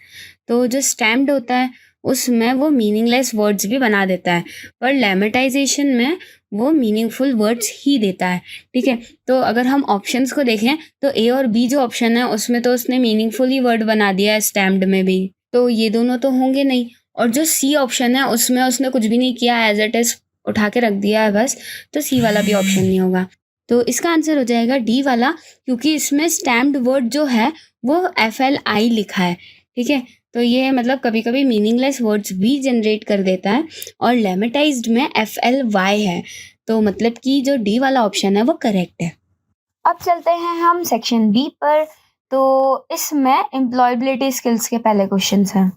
तो जो स्टैम्प्ड होता है उसमें वो मीनिंगलेस वर्ड्स भी बना देता है, पर लेमेटाइजेशन में वो मीनिंगफुल वर्ड्स ही देता है, ठीक है। तो अगर हम ऑप्शंस को देखें तो ए और बी जो ऑप्शन है उसमें तो उसने मीनिंगफुल ही वर्ड बना दिया है स्टैम्प्ड में भी, तो ये दोनों तो होंगे नहीं। और जो सी ऑप्शन है उसमें उसने कुछ भी नहीं किया, एज इट इज उठा के रख दिया है बस, तो सी वाला भी ऑप्शन नहीं होगा। तो इसका आंसर हो जाएगा डी वाला, क्योंकि इसमें स्टैम्प्ड वर्ड जो है वो FLI लिखा है, ठीक है। तो ये मतलब कभी कभी मीनिंगलेस वर्ड्स भी जनरेट कर देता है और लेमेटाइज्ड में FLY है, तो मतलब कि जो डी वाला ऑप्शन है वो करेक्ट है। अब चलते हैं हम सेक्शन बी पर। तो इसमें एम्प्लॉयबिलिटी स्किल्स के पहले क्वेश्चंस हैं।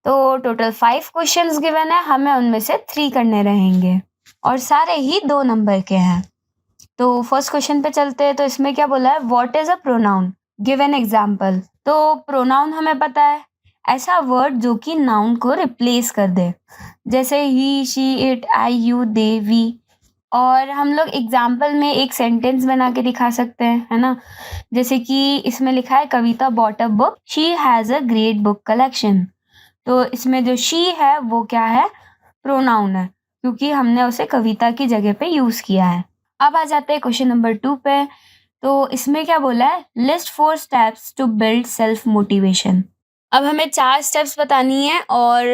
तो टोटल 5 क्वेश्चंस गिवन है, हमें उनमें से 3 करने रहेंगे और सारे ही 2 नंबर के हैं। तो फर्स्ट क्वेश्चन पे चलते हैं। तो इसमें क्या बोला है, what is a pronoun, give an example. तो प्रोनाउन हमें पता है, ऐसा वर्ड जो कि नाउन को रिप्लेस कर दे, जैसे he, she, it, I, you, they, we. और हम लोग एग्जाम्पल में एक सेंटेंस बना के दिखा सकते हैं, है ना। जैसे कि इसमें लिखा है Kavita bought a book, she has a great book collection. तो इसमें जो शी है वो क्या है, प्रोनाउन है, क्योंकि हमने उसे कविता की जगह पे यूज किया है। अब आ जाते हैं क्वेश्चन नंबर 2 पे। तो इसमें क्या बोला है, list 4 steps to build self motivation. अब हमें 4 स्टेप्स बतानी है और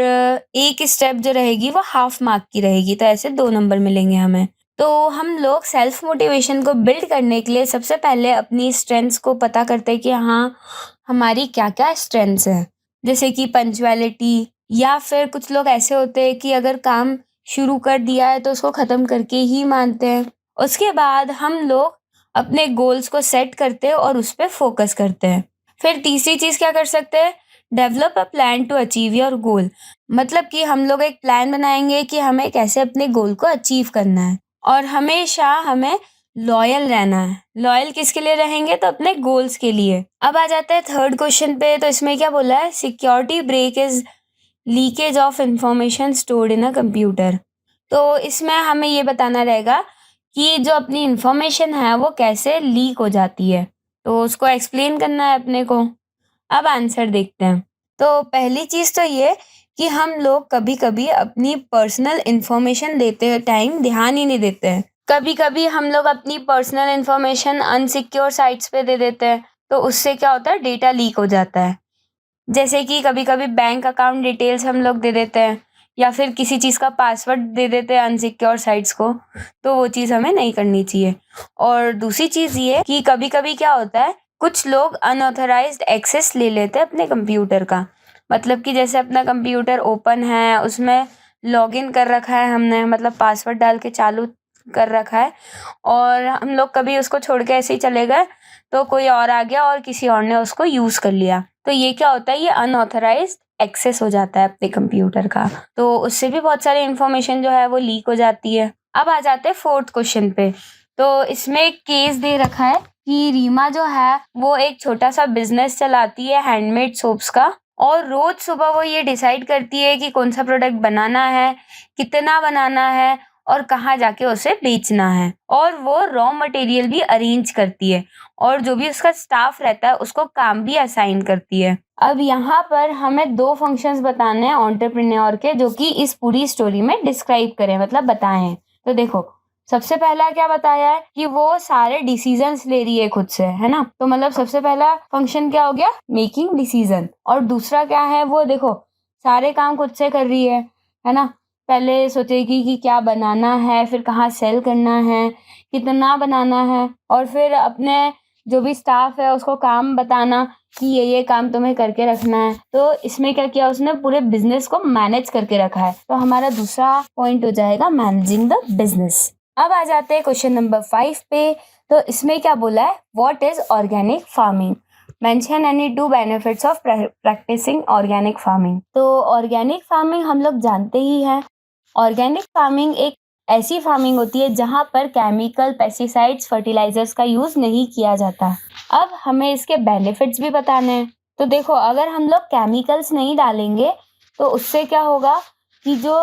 एक स्टेप जो रहेगी वो हाफ मार्क की रहेगी, तो ऐसे 2 नंबर मिलेंगे हमें। तो हम लोग सेल्फ मोटिवेशन को बिल्ड करने के लिए सबसे पहले अपनी स्ट्रेंथ्स को पता करते हैं कि हाँ हमारी क्या क्या स्ट्रेंथ्स हैं, जैसे कि पंक्चुअलिटी, या फिर कुछ लोग ऐसे होते हैं कि अगर काम शुरू कर दिया है तो उसको ख़त्म करके ही मानते हैं। उसके बाद हम लोग अपने गोल्स को सेट करते हैं और उस पर फोकस करते हैं। फिर तीसरी चीज़ क्या कर सकते हैं, develop a plan to achieve your goal, मतलब कि हम लोग एक प्लान बनाएंगे कि हमें कैसे अपने गोल को अचीव करना है और हमेशा हमें लॉयल रहना है। लॉयल किसके लिए रहेंगे, तो अपने गोल्स के लिए। अब आ जाता है थर्ड क्वेश्चन पे। तो इसमें क्या बोला है, security break is leakage of information stored in a computer. तो इसमें हमें ये बताना रहेगा कि जो अपनी इंफॉर्मेशन है वो कैसे लीक हो जाती है, तो उसको एक्सप्लेन करना है अपने को। अब आंसर देखते हैं। तो पहली चीज़ तो ये कि हम लोग कभी कभी अपनी पर्सनल इन्फॉर्मेशन देते टाइम ध्यान ही नहीं देते हैं। कभी कभी हम लोग अपनी पर्सनल इन्फॉर्मेशन अनसिक्योर साइट्स पे दे देते हैं, तो उससे क्या होता है, डेटा लीक हो जाता है। जैसे कि कभी कभी बैंक अकाउंट डिटेल्स हम लोग दे देते हैं या फिर किसी चीज़ का पासवर्ड दे देते हैं अनसिक्योर साइट्स को, तो वो चीज़ हमें नहीं करनी चाहिए। और दूसरी चीज़ ये कि कभी कभी क्या होता है, कुछ लोग अनऑथराइज्ड एक्सेस ले लेते हैं अपने कंप्यूटर का, मतलब कि जैसे अपना कंप्यूटर ओपन है, उसमें लॉगिन कर रखा है हमने, मतलब पासवर्ड डाल के चालू कर रखा है और हम लोग कभी उसको छोड़ के ऐसे ही चले गए तो कोई और आ गया और किसी और ने उसको यूज़ कर लिया, तो ये क्या होता है, ये अनऑथराइज्ड एक्सेस हो जाता है अपने कंप्यूटर का, तो उससे भी बहुत सारी इंफॉर्मेशन जो है वो लीक हो जाती है। अब आ जाते हैं फोर्थ क्वेश्चन पे। तो इसमें एक केस दे रखा है कि रीमा जो है वो एक छोटा सा बिजनेस चलाती है हैंडमेड सोप्स का, और रोज सुबह वो ये डिसाइड करती है कि कौन सा प्रोडक्ट बनाना है, कितना बनाना है और कहाँ जाके उसे बेचना है, और वो रॉ मटेरियल भी अरेंज करती है और जो भी उसका स्टाफ रहता है उसको काम भी असाइन करती है। अब यहाँ पर हमें 2 फंक्शंस बताने हैं एंटरप्रेन्योर के, जो कि इस पूरी स्टोरी में डिस्क्राइब करें, मतलब बताएं। तो देखो, सबसे पहला क्या बताया है कि वो सारे डिसीजंस ले रही है खुद से, है ना। तो मतलब सबसे पहला फंक्शन क्या हो गया, मेकिंग डिसीजन। और दूसरा क्या है, वो देखो सारे काम खुद से कर रही है ना। पहले सोचेगी कि क्या बनाना है, फिर कहाँ सेल करना है, कितना बनाना है, और फिर अपने जो भी स्टाफ है उसको काम बताना कि ये काम तुम्हें करके रखना है। तो इसमें क्या किया उसने, पूरे बिजनेस को मैनेज करके रखा है। तो हमारा दूसरा पॉइंट हो जाएगा मैनेजिंग द बिजनेस। अब आ जाते हैं क्वेश्चन नंबर 5 पे। तो इसमें क्या बोला है, what is organic farming, mention any 2 benefits of practising organic farming. तो ऑर्गेनिक फार्मिंग हम लोग जानते ही हैं। ऑर्गेनिक फार्मिंग एक ऐसी फार्मिंग होती है जहाँ पर केमिकल, पेस्टिसाइड्स, फर्टिलाइजर्स का यूज़ नहीं किया जाता। अब हमें इसके बेनिफिट्स भी बताने हैं। तो देखो अगर हम लोग केमिकल्स नहीं डालेंगे तो उससे क्या होगा कि जो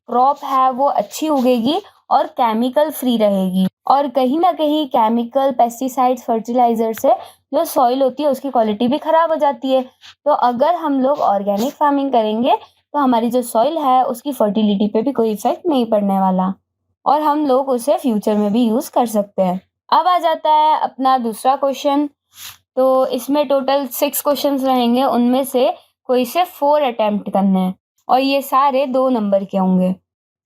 क्रॉप है वो अच्छी उगेगी और केमिकल फ्री रहेगी। और कहीं ना कहीं केमिकल, पेस्टिसाइड्स, फर्टिलाइजर से जो सॉइल होती है उसकी क्वालिटी भी खराब हो जाती है। तो अगर हम लोग ऑर्गेनिक फार्मिंग करेंगे तो हमारी जो सॉइल है उसकी फर्टिलिटी पे भी कोई इफेक्ट नहीं पड़ने वाला, और हम लोग उसे फ्यूचर में भी यूज़ कर सकते हैं। अब आ जाता है अपना दूसरा क्वेश्चन। तो इसमें टोटल 6 क्वेश्चंस रहेंगे, उनमें से कोई से 4 अटेम्प्ट करने हैं और ये सारे 2 नंबर के होंगे।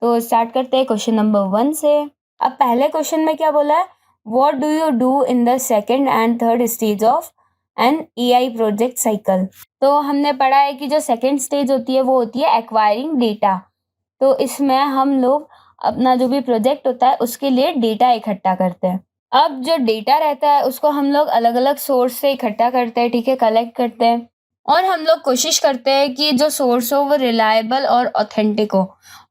तो स्टार्ट करते हैं क्वेश्चन नंबर 1 से। अब पहले क्वेश्चन में क्या बोला है, what do you do in the second and third stage of an AI project cycle. तो हमने पढ़ा है कि जो सेकेंड स्टेज होती है वो होती है एक्वायरिंग डेटा। तो इसमें हम लोग अपना जो भी प्रोजेक्ट होता है उसके लिए डेटा इकट्ठा करते हैं। अब जो डेटा रहता है उसको हम लोग अलग अलग सोर्स से इकट्ठा करते हैं, ठीक है, कलेक्ट करते हैं। और हम लोग कोशिश करते हैं कि जो सोर्स हो वो रिलायबल और ऑथेंटिक हो।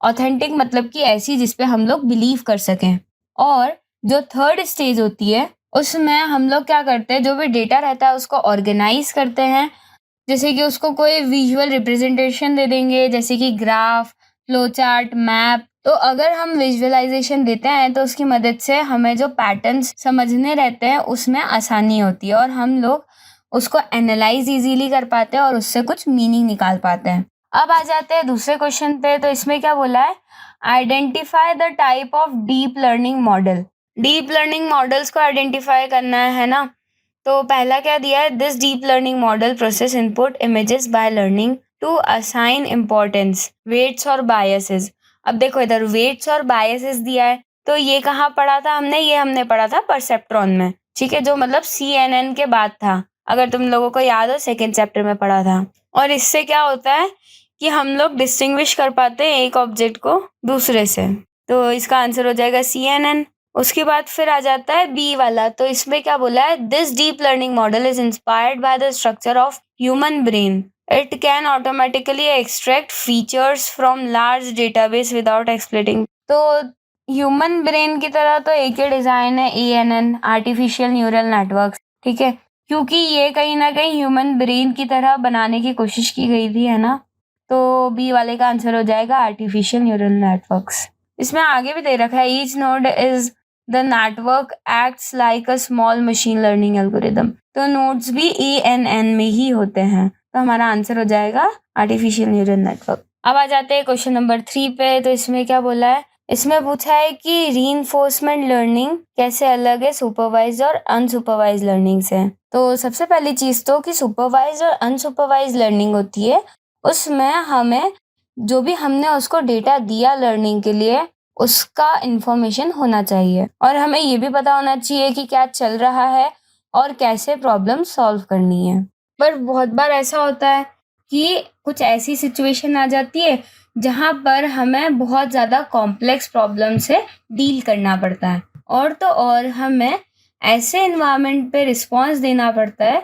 ऑथेंटिक मतलब कि ऐसी जिस पे हम लोग बिलीव कर सकें। और जो थर्ड स्टेज होती है उसमें हम लोग क्या करते हैं, जो भी डेटा रहता है उसको ऑर्गेनाइज करते हैं। जैसे कि उसको कोई विजुअल रिप्रेजेंटेशन दे देंगे, जैसे कि ग्राफ, फ्लो चार्ट, मैप। तो अगर हम विजुअलाइजेशन देते हैं तो उसकी मदद से हमें जो पैटर्न्स समझने रहते हैं उसमें आसानी होती है और हम लोग उसको एनालाइज इजीली कर पाते हैं और उससे कुछ मीनिंग निकाल पाते हैं। अब आ जाते हैं दूसरे क्वेश्चन पे। तो इसमें क्या बोला है, identify the type of deep learning model. Deep learning models को आइडेंटिफाई करना है ना। तो पहला क्या दिया है, this deep learning model process input images by learning to assign importance, weights और बायसेस। अब देखो इधर वेट्स और बायसेस दिया है, तो ये कहाँ पढ़ा था हमने, ये हमने पढ़ा था परसेप्ट्रॉन में, ठीक है, जो मतलब CNN के बाद था। अगर तुम लोगों को याद हो सेकेंड चैप्टर में पढ़ा था। और इससे क्या होता है कि हम लोग डिस्टिंग्विश कर पाते हैं एक ऑब्जेक्ट को दूसरे से। तो इसका आंसर हो जाएगा CNN। उसके बाद फिर आ जाता है बी वाला। तो इसमें क्या बोला है, this deep learning model is inspired by the structure of human brain. It can automatically extract features from large database without exploiting. तो ह्यूमन ब्रेन की तरह तो एक ही डिजाइन है, ANN, आर्टिफिशियल न्यूरल नेटवर्क, ठीक है, क्योंकि ये कहीं ना कहीं ह्यूमन ब्रेन की तरह बनाने की कोशिश की गई थी, है ना। तो बी वाले का आंसर हो जाएगा आर्टिफिशियल न्यूरल नेटवर्क्स। इसमें आगे भी दे रखा है, each node is the network acts like a small machine learning algorithm. तो नोड्स भी ANN में ही होते हैं। तो हमारा आंसर हो जाएगा आर्टिफिशियल न्यूरल नेटवर्क। अब आ जाते हैं क्वेश्चन नंबर 3 पे। तो इसमें क्या बोला है, इसमें पूछा है कि रीइंफोर्समेंट लर्निंग कैसे अलग है सुपरवाइज्ड और अनसुपरवाइज्ड लर्निंग से। तो सबसे पहली चीज तो कि सुपरवाइज्ड और अनसुपरवाइज्ड लर्निंग होती है, उसमें हमें जो भी हमने उसको डेटा दिया लर्निंग के लिए उसका इंफॉर्मेशन होना चाहिए और हमें ये भी पता होना चाहिए कि क्या चल रहा है और कैसे प्रॉब्लम सॉल्व करनी है। पर बहुत बार ऐसा होता है कि कुछ ऐसी सिचुएशन आ जाती है जहाँ पर हमें बहुत ज़्यादा कॉम्प्लेक्स प्रॉब्लम से डील करना पड़ता है, और तो और हमें ऐसे इन्वायरमेंट पे रिस्पॉन्स देना पड़ता है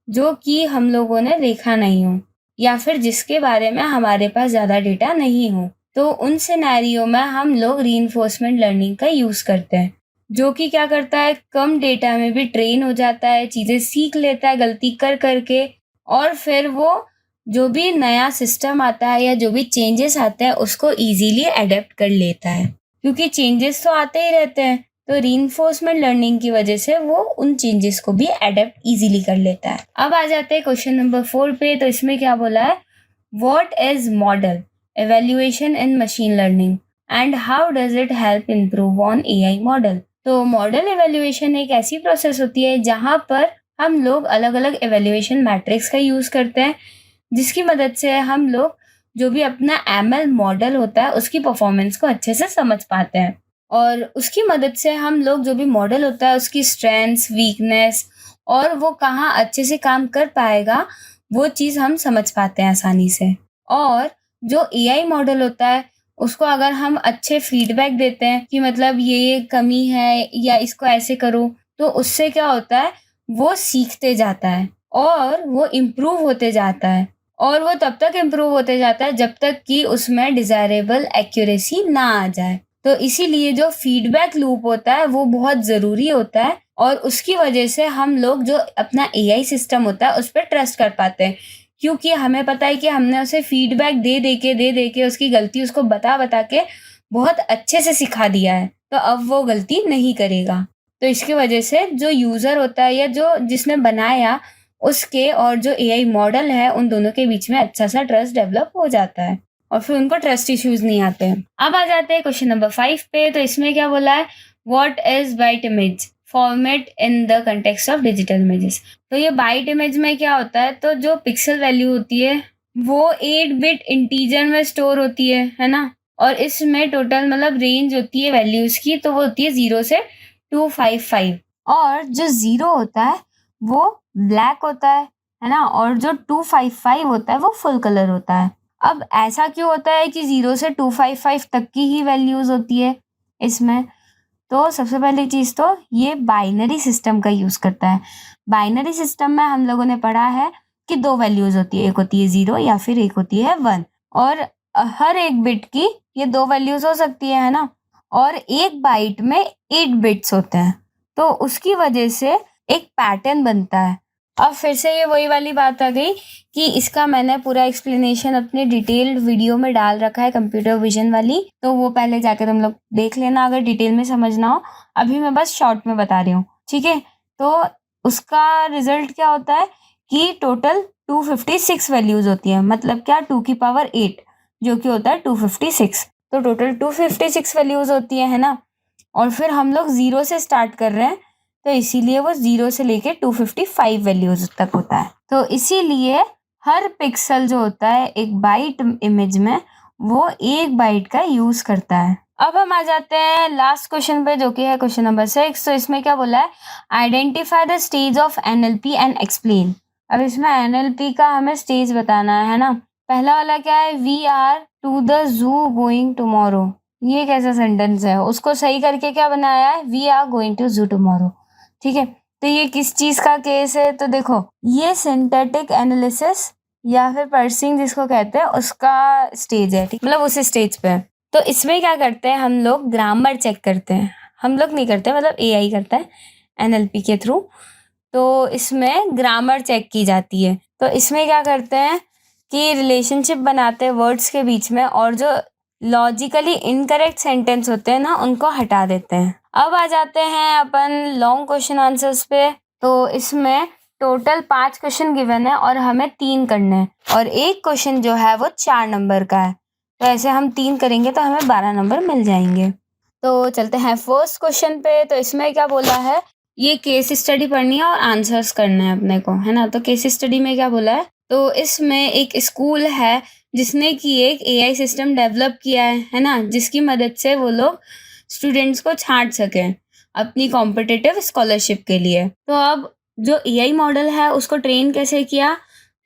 जो कि हम लोगों ने देखा नहीं हो या फिर जिसके बारे में हमारे पास ज़्यादा डेटा नहीं हो। तो उन सिनेरियो में हम लोग रीइंफोर्समेंट लर्निंग का यूज़ करते हैं, जो कि क्या करता है, कम डेटा में भी ट्रेन हो जाता है, चीज़ें सीख लेता है गलती कर करके, और फिर वो जो भी नया सिस्टम आता है या जो भी चेंजेस आते हैं उसको इजीली अडेप्ट कर लेता है, क्योंकि चेंजेस तो आते ही रहते हैं। तो रीइंफोर्समेंट लर्निंग की वजह से वो उन चेंजेस को भी अडेप्ट इजीली कर लेता है। अब आ जाते हैं क्वेश्चन नंबर 4 पे। तो इसमें क्या बोला है, what is model evaluation in machine learning and how does it help improve on AI model. तो मॉडल एवेल्युएशन एक ऐसी प्रोसेस होती है जहाँ पर हम लोग अलग अलग एवेल्युएशन मैट्रिक्स का यूज़ करते हैं, जिसकी मदद से हम लोग जो भी अपना ML मॉडल होता है उसकी परफॉर्मेंस को अच्छे से समझ पाते हैं। और उसकी मदद से हम लोग जो भी मॉडल होता है उसकी स्ट्रेंथ्स, वीकनेस और वो कहाँ अच्छे से काम कर पाएगा, वो चीज़ हम समझ पाते हैं आसानी से। और जो AI मॉडल होता है उसको अगर हम अच्छे फीडबैक देते हैं कि मतलब ये कमी है या इसको ऐसे करो, तो उससे क्या होता है, वो सीखते जाता है और वो इम्प्रूव होते जाता है। और वो तब तक इम्प्रूव होते जाता है जब तक कि उसमें डिज़ायरेबल एक्यूरेसी ना आ जाए। तो इसीलिए जो फीडबैक लूप होता है वो बहुत ज़रूरी होता है और उसकी वजह से हम लोग जो अपना AI सिस्टम होता है उस पर ट्रस्ट कर पाते हैं, क्योंकि हमें पता है कि हमने उसे फीडबैक दे के उसकी गलती उसको बता के बहुत अच्छे से सिखा दिया है, तो अब वो गलती नहीं करेगा। तो इसकी वजह से जो यूज़र होता है या जो जिसने बनाया उसके और जो AI मॉडल है उन दोनों के बीच में अच्छा सा ट्रस्ट डेवलप हो जाता है और फिर उनको ट्रस्ट इश्यूज नहीं आते हैं। अब आ जाते हैं क्वेश्चन नंबर 5 पे। तो इसमें क्या बोला है, what is byte image format in the context of digital images. तो ये बाइट इमेज में क्या होता है, तो जो पिक्सल वैल्यू होती है वो 8 बिट इंटीजर में स्टोर होती है ना। और इसमें टोटल मतलब रेंज होती है वैल्यूज की, तो वो होती है 0 से 255। और जो 0 होता है वो ब्लैक होता है ना, और जो 255 होता है वो फुल कलर होता है। अब ऐसा क्यों होता है कि 0 से 255 तक की ही वैल्यूज होती है इसमें? तो सबसे पहली चीज़ तो ये बाइनरी सिस्टम का यूज़ करता है। बाइनरी सिस्टम में हम लोगों ने पढ़ा है कि 2 वैल्यूज होती है, एक होती है 0 या फिर एक होती है 1। और हर एक बिट की ये 2 वैल्यूज हो सकती है ना। और एक बाइट में 8 बिट्स होते हैं, तो उसकी वजह से एक पैटर्न बनता है। अब फिर से ये वही वाली बात आ गई कि इसका मैंने पूरा एक्सप्लेनेशन अपने डिटेल्ड वीडियो में डाल रखा है, कंप्यूटर विजन वाली, तो वो पहले जाकर तुम लोग देख लेना अगर डिटेल में समझना हो। अभी मैं बस शॉर्ट में बता रही हूँ, ठीक है। तो उसका रिजल्ट क्या होता है कि टोटल 256 वैल्यूज होती है, मतलब क्या 2 की पावर 8 जो कि होता है 256। तो टोटल 256 वैल्यूज होती है ना। और फिर हम लोग 0 से स्टार्ट कर रहे हैं, तो इसीलिए वो 0 से लेके 255 वैल्यूज तक होता है। तो इसीलिए हर पिक्सल जो होता है एक बाइट इमेज में, वो 1 बाइट का यूज करता है। अब हम आ जाते हैं लास्ट क्वेश्चन पे, जो कि है क्वेश्चन नंबर 6। तो इसमें क्या बोला है, identify the stage of NLP and explain. अब इसमें NLP का हमें स्टेज बताना है ना। पहला वाला क्या है, we are to the zoo going tomorrow. ये कैसा सेंटेंस है, उसको सही करके क्या बनाया है, वी आर गोइंग टू जू टुमारो। ठीक है, तो ये किस चीज का केस है, तो देखो ये सिंथेटिक एनालिसिस या फिर पर्सिंग जिसको कहते हैं उसका स्टेज है, ठीक, मतलब उस स्टेज पे है। तो इसमें क्या करते हैं, हम लोग ग्रामर चेक करते हैं। हम लोग नहीं करते, मतलब AI करता है NLP के थ्रू। तो इसमें ग्रामर चेक की जाती है। तो इसमें क्या करते हैं कि रिलेशनशिप बनाते हैं वर्ड्स के बीच में, और जो लॉजिकली इनकरेक्ट सेंटेंस होते हैं ना उनको हटा देते हैं। अब आ जाते हैं अपन लॉन्ग क्वेश्चन आंसर्स पे। तो इसमें टोटल 5 क्वेश्चन गिवन है और हमें 3 करने हैं, और एक क्वेश्चन जो है वो 4 नंबर का है। तो ऐसे हम 3 करेंगे तो हमें 12 नंबर मिल जाएंगे। तो चलते हैं फर्स्ट क्वेश्चन पे। तो इसमें क्या बोला है, ये केस स्टडी पढ़नी है और आंसर्स करना है अपने को, है ना। तो केस स्टडी में क्या बोला है, तो इसमें एक स्कूल है जिसने कि एक AI सिस्टम डेवलप किया है ना, जिसकी मदद से वो लोग स्टूडेंट्स को छांट सकें अपनी कॉम्पिटिटिव स्कॉलरशिप के लिए। तो अब जो AI मॉडल है उसको ट्रेन कैसे किया,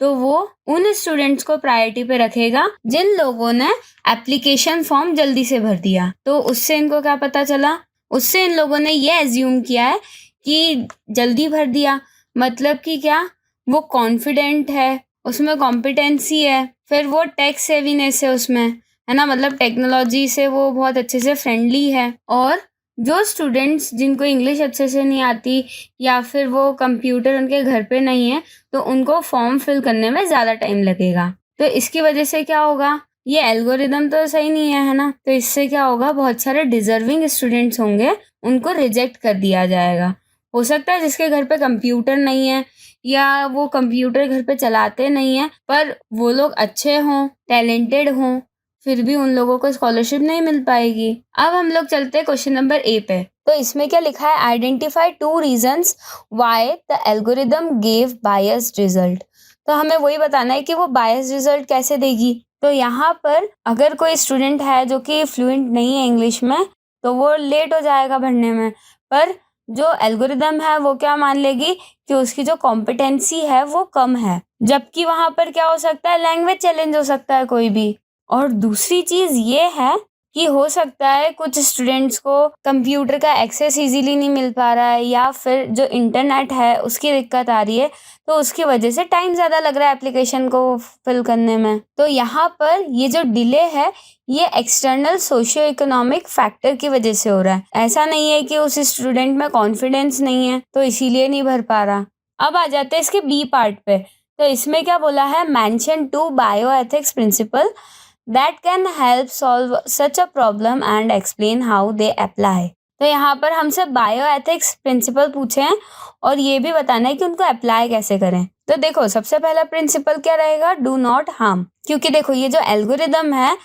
तो वो उन स्टूडेंट्स को प्रायोरिटी पे रखेगा जिन लोगों ने एप्लीकेशन फॉर्म जल्दी से भर दिया। तो उससे इनको क्या पता चला, उससे इन लोगों ने ये एज्यूम किया है कि जल्दी भर दिया मतलब कि क्या, वो कॉन्फिडेंट है, उसमें कॉम्पिटेंसी है, फिर वो टेक सेवीनेस है उसमें, है ना, मतलब टेक्नोलॉजी से वो बहुत अच्छे से फ्रेंडली है। और जो स्टूडेंट्स जिनको इंग्लिश अच्छे से नहीं आती या फिर वो कंप्यूटर उनके घर पे नहीं है, तो उनको फॉर्म फिल करने में ज़्यादा टाइम लगेगा। तो इसकी वजह से क्या होगा, ये एल्गोरिदम तो सही नहीं है ना। तो इससे क्या होगा, बहुत सारे डिजर्विंग स्टूडेंट्स होंगे, उनको रिजेक्ट कर दिया जाएगा। हो सकता है जिसके घर पे कंप्यूटर नहीं है या वो कंप्यूटर घर पे चलाते नहीं है, पर वो लोग अच्छे हों, टैलेंटेड हों, फिर भी उन लोगों को स्कॉलरशिप नहीं मिल पाएगी। अब हम लोग चलते हैं क्वेश्चन नंबर ए पे। तो इसमें क्या लिखा है, identify 2 reasons why the algorithm gave biased result. तो हमें वही बताना है कि वो बायस्ड रिजल्ट कैसे देगी। तो यहाँ पर अगर कोई स्टूडेंट है जो कि फ्लुएंट नहीं है इंग्लिश में, तो वो लेट हो जाएगा भरने में, पर जो एल्गोरिदम है वो क्या मान लेगी कि उसकी जो कॉम्पिटेंसी है वो कम है, जबकि वहाँ पर क्या हो सकता है, लैंग्वेज चैलेंज हो सकता है कोई भी। और दूसरी चीज़ ये है कि हो सकता है कुछ स्टूडेंट्स को कंप्यूटर का एक्सेस इजीली नहीं मिल पा रहा है, या फिर जो इंटरनेट है उसकी दिक्कत आ रही है, तो उसकी वजह से टाइम ज़्यादा लग रहा है एप्लीकेशन को फिल करने में। तो यहाँ पर ये जो डिले है ये एक्सटर्नल सोशियो इकोनॉमिक फैक्टर की वजह से हो रहा है। ऐसा नहीं है कि उस स्टूडेंट में कॉन्फिडेंस नहीं है तो इसीलिए नहीं भर पा रहा। अब आ जाते हैं इसके बी पार्ट पे। तो इसमें क्या बोला है, mention 2 bioethics principle that can help solve such a problem and explain how they apply। तो यहाँ पर हमसे बायोएथिक्स प्रिंसिपल पूछे हैं और ये भी बताना है कि उनको अप्लाई कैसे करें। तो देखो सबसे पहला प्रिंसिपल क्या रहेगा, डू नॉट हार्म। क्योंकि देखो ये जो एल्गोरिदम है,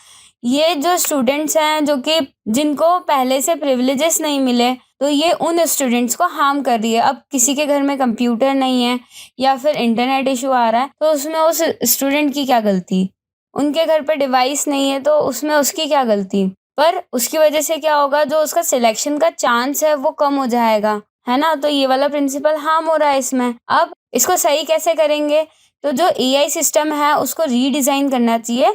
ये जो स्टूडेंट्स हैं जो कि जिनको पहले से प्रिविलेजेस नहीं मिले, तो ये उन स्टूडेंट्स को हार्म कर रही है। अब किसी के घर में कंप्यूटर नहीं है या फिर इंटरनेट इशू आ रहा है, तो उसमें उस स्टूडेंट की क्या गलती। उनके घर पे डिवाइस नहीं है तो उसमें उसकी क्या गलती, पर उसकी वजह से क्या होगा, जो उसका सिलेक्शन का चांस है वो कम हो जाएगा, है ना। तो ये वाला प्रिंसिपल हार्म हो रहा है इसमें। अब इसको सही कैसे करेंगे, तो जो एआई सिस्टम है उसको रीडिज़ाइन करना चाहिए।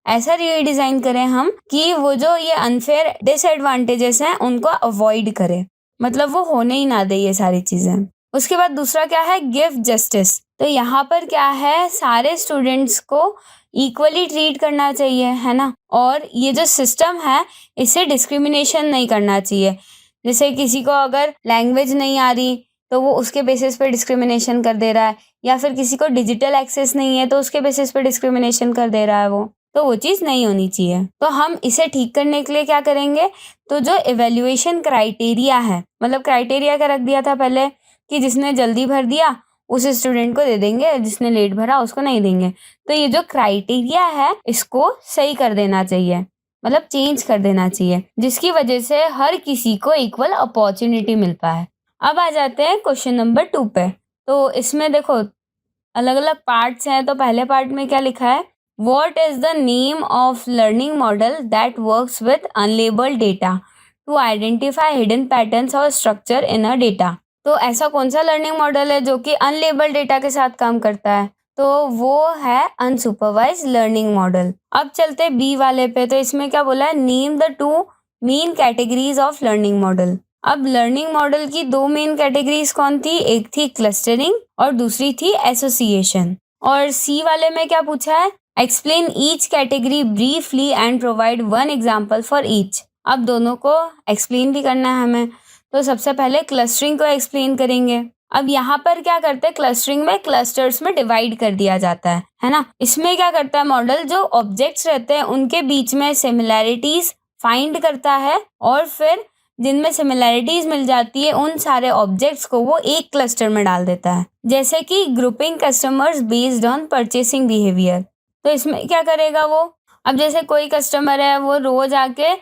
ऐसा रीडिज़ाइन करें हम कि वो जो ये अनफेयर डिसएडवांटेजेस हैं उनको अवॉइड करें, मतलब वो होने ही ना दे ये सारी चीज़ें। उसके बाद दूसरा क्या है, गिव जस्टिस। तो यहाँ पर क्या है, सारे स्टूडेंट्स को इक्वली ट्रीट करना चाहिए, है ना। और ये जो सिस्टम है इसे डिस्क्रिमिनेशन नहीं करना चाहिए। जैसे किसी को अगर लैंग्वेज नहीं आ रही तो वो उसके बेसिस पे डिस्क्रिमिनेशन कर दे रहा है, या फिर किसी को डिजिटल एक्सेस नहीं है तो उसके बेसिस पे डिस्क्रिमिनेशन कर दे रहा है वो, तो वो चीज़ नहीं होनी चाहिए। तो हम इसे ठीक करने के लिए क्या करेंगे, तो जो इवेल्युएशन क्राइटेरिया है, मतलब क्राइटेरिया क्या रख दिया था पहले कि जिसने जल्दी भर दिया उस स्टूडेंट को दे देंगे, जिसने लेट भरा उसको नहीं देंगे। तो ये जो क्राइटेरिया है इसको सही कर देना चाहिए, मतलब चेंज कर देना चाहिए, जिसकी वजह से हर किसी को इक्वल अपॉर्चुनिटी मिल पाए। अब आ जाते हैं क्वेश्चन नंबर 2 पे। तो इसमें देखो अलग अलग पार्ट्स हैं। तो पहले पार्ट में क्या लिखा है, what is the name of learning model that works with unlabelled data to identify hidden patterns और स्ट्रक्चर इन अ डेटा। तो ऐसा कौन सा लर्निंग मॉडल है जो कि अनलेबल्ड डेटा के साथ काम करता है, तो वो है अनसुपरवाइज लर्निंग मॉडल। अब चलते हैं बी वाले पे। तो इसमें क्या बोला है, name the 2 main categories of learning model. अब लर्निंग मॉडल की 2 मेन कैटेगरीज कौन थी, एक थी क्लस्टरिंग और दूसरी थी एसोसिएशन। और सी वाले में क्या पूछा है, explain each category briefly and provide 1 example for each. अब दोनों को एक्सप्लेन भी करना है हमें। तो सबसे पहले क्लस्टरिंग को एक्सप्लेन करेंगे। अब यहाँ पर क्या करते हैं, क्लस्टरिंग में क्लस्टर्स में डिवाइड कर दिया जाता है ना। इसमें क्या करता है मॉडल, जो ऑब्जेक्ट्स रहते हैं उनके बीच में सिमिलैरिटीज फाइंड करता है और फिर जिनमें सिमिलैरिटीज मिल जाती है उन सारे ऑब्जेक्ट्स को वो एक क्लस्टर में डाल देता है। जैसे कि grouping customers based on purchasing behaviour. तो इसमें क्या करेगा वो, अब जैसे कोई कस्टमर है वो रोज आके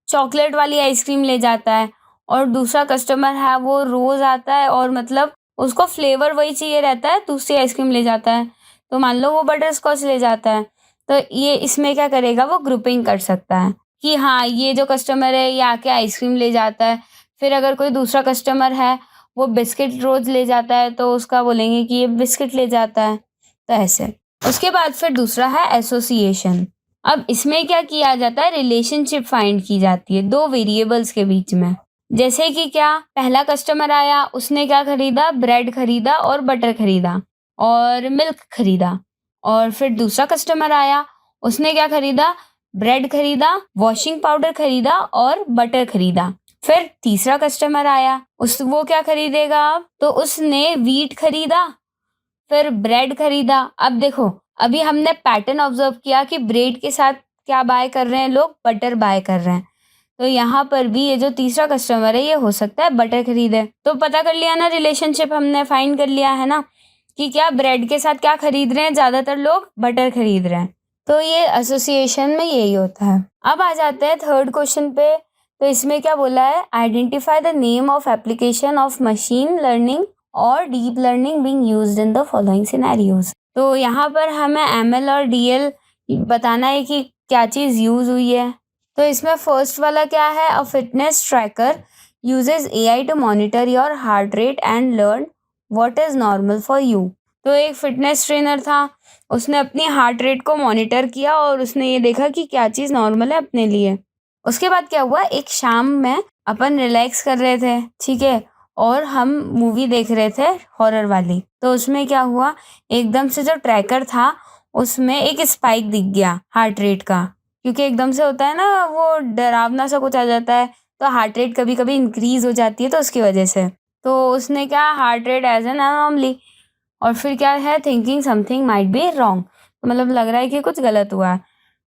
चॉकलेट वाली आइसक्रीम ले जाता है और दूसरा कस्टमर है वो रोज आता है और मतलब उसको फ्लेवर वही चाहिए रहता है, दूसरी आइसक्रीम ले जाता है। तो मान लो वो बटर स्कॉच ले जाता है, तो ये इसमें क्या करेगा, वो ग्रुपिंग कर सकता है कि हाँ ये जो कस्टमर है ये आके आइसक्रीम ले जाता है। फिर अगर कोई दूसरा कस्टमर है वो बिस्किट रोज ले जाता है तो उसका बोलेंगे कि ये बिस्किट ले जाता है, तो ऐसे। उसके बाद फिर दूसरा है एसोसिएशन। अब इसमें क्या किया जाता है, रिलेशनशिप फाइंड की जाती है 2 वेरिएबल्स के बीच में। जैसे कि क्या, पहला कस्टमर आया उसने क्या खरीदा, ब्रेड खरीदा और बटर खरीदा और मिल्क खरीदा। और फिर दूसरा कस्टमर आया उसने क्या खरीदा, ब्रेड खरीदा, वॉशिंग पाउडर खरीदा और बटर खरीदा। फिर तीसरा कस्टमर आया वो क्या खरीदेगा, अब तो उसने व्हीट खरीदा फिर ब्रेड खरीदा। अब देखो अभी हमने पैटर्न ऑब्जर्व किया कि ब्रेड के साथ क्या बाय कर रहे हैं लोग, बटर बाय कर रहे हैं। तो यहाँ पर भी ये जो तीसरा कस्टमर है ये हो सकता है बटर खरीदे। तो पता कर लिया ना, रिलेशनशिप हमने फाइंड कर लिया है ना कि क्या ब्रेड के साथ क्या खरीद रहे हैं, ज़्यादातर लोग बटर खरीद रहे हैं। तो ये एसोसिएशन में यही होता है। अब आ जाते हैं थर्ड क्वेश्चन पे। तो इसमें क्या बोला है, identify the name of application of machine learning और deep learning being used in the following scenarios. तो यहाँ पर हमें एमएल और डीएल बताना है कि क्या चीज़ यूज़ हुई है। तो इसमें फर्स्ट वाला क्या है, a fitness tracker uses AI to monitor your heart rate and learn what is normal for you. तो एक फिटनेस ट्रेनर था, उसने अपनी हार्ट रेट को मॉनिटर किया और उसने ये देखा कि क्या चीज़ नॉर्मल है अपने लिए। उसके बाद क्या हुआ, एक शाम में अपन रिलैक्स कर रहे थे, ठीक है, और हम मूवी देख रहे थे हॉरर वाली। तो उसमें क्या हुआ, एकदम से जो ट्रैकर था उसमें एक स्पाइक दिख गया हार्ट रेट का, क्योंकि एकदम से होता है ना, वो डरावना सा कुछ आ जाता है, तो हार्ट रेट कभी कभी इंक्रीज हो जाती है, तो उसकी वजह से। तो उसने क्या, heart rate as an anomaly, और फिर क्या है, thinking something might be wrong, तो मतलब लग रहा है कि कुछ गलत हुआ है।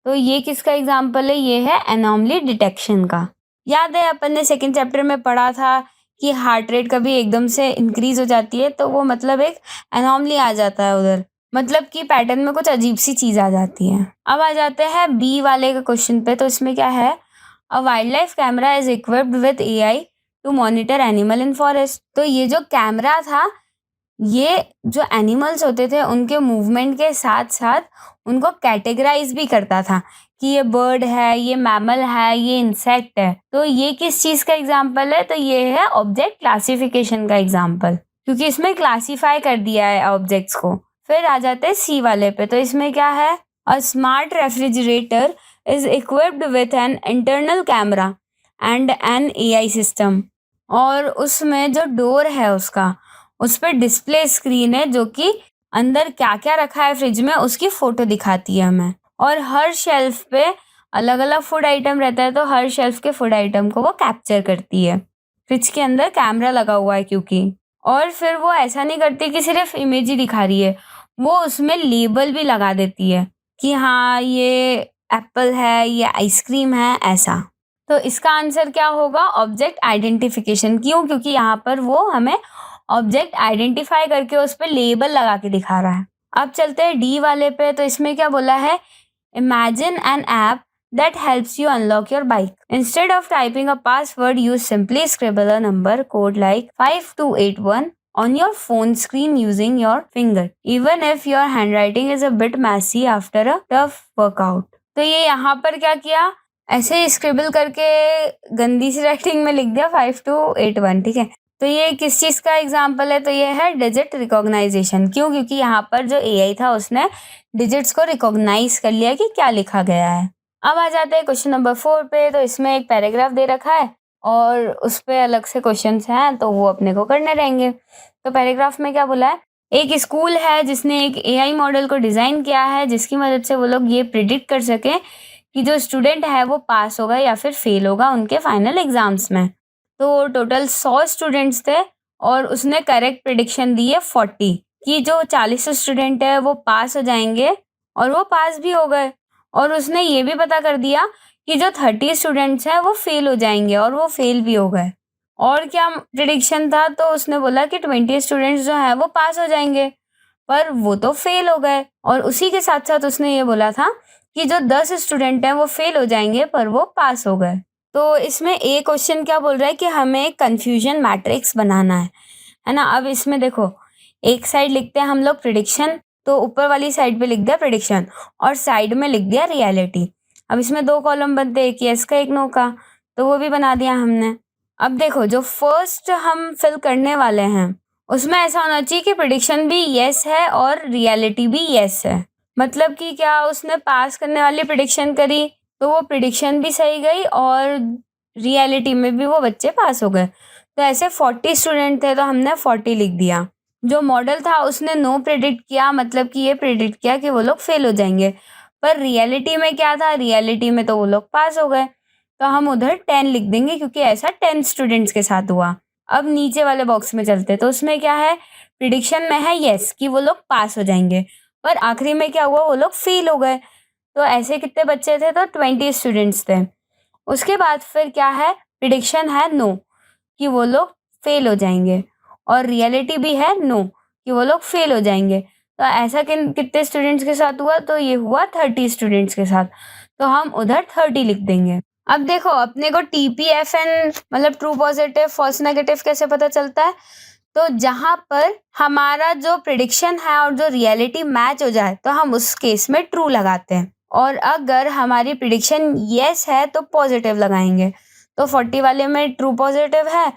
तो ये किसका एग्जाम्पल है, ये है एनॉमली डिटेक्शन का। याद है अपन ने सेकंड चैप्टर में पढ़ा था कि हार्ट रेट कभी एकदम से इंक्रीज हो जाती है, तो वो मतलब एक एनॉमली आ जाता है उधर, मतलब कि पैटर्न में कुछ अजीब सी चीज आ जाती है। अब आ जाते हैं बी वाले का क्वेश्चन पे। तो इसमें क्या है, a wild life camera is equipped with AI to monitor animal in forest. तो ये जो कैमरा था, ये जो एनिमल्स होते थे उनके मूवमेंट के साथ साथ उनको कैटेगराइज भी करता था कि ये बर्ड है, ये मैमल है, ये इंसेक्ट है। तो ये किस चीज़ का एग्जाम्पल है, तो ये है ऑब्जेक्ट क्लासिफिकेशन का एग्जाम्पल, क्योंकि इसमें क्लासीफाई कर दिया है ऑब्जेक्ट्स को। फिर आ जाते हैं सी वाले पे। तो इसमें क्या है, a smart refrigerator is equipped with an internal camera and an AI system. और उसमें जो डोर है उसका, उस पर डिस्प्ले स्क्रीन है जो कि अंदर क्या क्या रखा है फ्रिज में उसकी फोटो दिखाती है हमें। और हर शेल्फ पे अलग अलग फूड आइटम रहता है, तो हर शेल्फ के फूड आइटम को वो कैप्चर करती है। फ्रिज के अंदर कैमरा लगा हुआ है क्योंकि। और फिर वो ऐसा नहीं करती कि सिर्फ इमेज ही दिखा रही है, वो उसमें लेबल भी लगा देती है कि हाँ ये एप्पल है, ये आइसक्रीम है, ऐसा। तो इसका आंसर क्या होगा, ऑब्जेक्ट आइडेंटिफिकेशन। क्यों, क्योंकि यहाँ पर वो हमें ऑब्जेक्ट आइडेंटिफाई करके उस पर लेबल लगा के दिखा रहा है। अब चलते हैं डी वाले पे। तो इसमें क्या बोला है, imagine an app that helps you unlock your bike. Instead of typing a password, you simply scribble a number code like 5281 on your phone screen using your finger, even if your handwriting is a bit messy after a tough workout. तो ये यहाँ पर क्या किया, ऐसे scribble करके गंदी सी writing में लिख दिया 5281, ठीक है। तो ये किस चीज़ का एग्जाम्पल है, तो ये है डिजिट रिकॉग्नाइजेशन। क्यों, क्योंकि यहाँ पर जो एआई था उसने डिजिट्स को रिकॉग्नाइज कर लिया कि क्या लिखा गया है। अब आ जाते हैं क्वेश्चन नंबर 4 पे। तो इसमें एक पैराग्राफ दे रखा है और उस पे अलग से क्वेश्चंस हैं, तो वो अपने को करने रहेंगे। तो पैराग्राफ में क्या बोला है, एक स्कूल है जिसने एक एआई मॉडल को डिज़ाइन किया है जिसकी मदद से वो लोग ये प्रिडिक्ट कर सकें कि जो स्टूडेंट है वो पास होगा या फिर फेल होगा उनके फाइनल एग्जाम्स में। तो टोटल 100 स्टूडेंट्स थे और उसने करेक्ट प्रिडिक्शन दी है 40 कि जो 40 स्टूडेंट है वो पास हो जाएंगे, और वो पास भी हो गए। और उसने ये भी पता कर दिया कि जो 30 स्टूडेंट्स हैं वो फेल हो जाएंगे, और वो फेल भी हो गए। और क्या प्रिडिक्शन था, तो उसने बोला कि 20 स्टूडेंट्स जो हैं वो पास हो जाएंगे, पर वो तो फेल हो गए। और उसी के साथ साथ उसने ये बोला था कि जो 10 स्टूडेंट हैं वो फेल हो जाएंगे पर वो पास हो गए। तो इसमें एक क्वेश्चन क्या बोल रहा है कि हमें कंफ्यूजन मैट्रिक्स बनाना है ना। अब इसमें देखो, एक साइड लिखते हैं हम लोग प्रिडिक्शन, तो ऊपर वाली साइड पे लिख दिया प्रिडिक्शन और साइड में लिख दिया रियलिटी। अब इसमें 2 कॉलम बनते हैं, एक यस का एक नो का, तो वो भी बना दिया हमने। अब देखो, जो फर्स्ट हम फिल करने वाले हैं उसमें ऐसा होना चाहिए कि प्रिडिक्शन भी यस है और रियलिटी भी यस है। मतलब कि क्या, उसने पास करने वाली प्रिडिक्शन करी तो वो प्रिडिक्शन भी सही गई और रियलिटी में भी वो बच्चे पास हो गए। तो ऐसे 40 स्टूडेंट थे तो हमने 40 लिख दिया। जो मॉडल था उसने नो प्रेडिक्ट किया, मतलब कि ये प्रेडिक्ट किया कि वो लोग फेल हो जाएंगे, पर रियलिटी में क्या था, रियलिटी में तो वो लोग पास हो गए। तो हम उधर 10 लिख देंगे क्योंकि ऐसा 10 स्टूडेंट्स के साथ हुआ। अब नीचे वाले बॉक्स में चलते, तो उसमें क्या है, प्रिडिक्शन में है यस कि वो लोग पास हो जाएंगे, पर आखिरी में क्या हुआ, वो लोग फेल हो गए। तो ऐसे कितने बच्चे थे, तो 20 स्टूडेंट्स थे। उसके बाद फिर क्या है, प्रिडिक्शन है नो कि वो लोग फेल हो जाएंगे, और रियलिटी भी है नो कि वो लोग फेल हो जाएंगे। तो ऐसा कितने स्टूडेंट्स के साथ हुआ, तो ये हुआ 30 स्टूडेंट्स के साथ, तो हम उधर 30 लिख देंगे। अब देखो अपने को TPFN मतलब ट्रू पॉजिटिव फॉल्स नेगेटिव कैसे पता चलता है, तो जहाँ पर हमारा जो प्रिडिक्शन है और जो रियलिटी मैच हो जाए तो हम उस केस में ट्रू लगाते हैं, और अगर हमारी प्रिडिक्शन यस है तो पॉजिटिव लगाएंगे। तो 40 वाले में ट्रू पॉजिटिव है,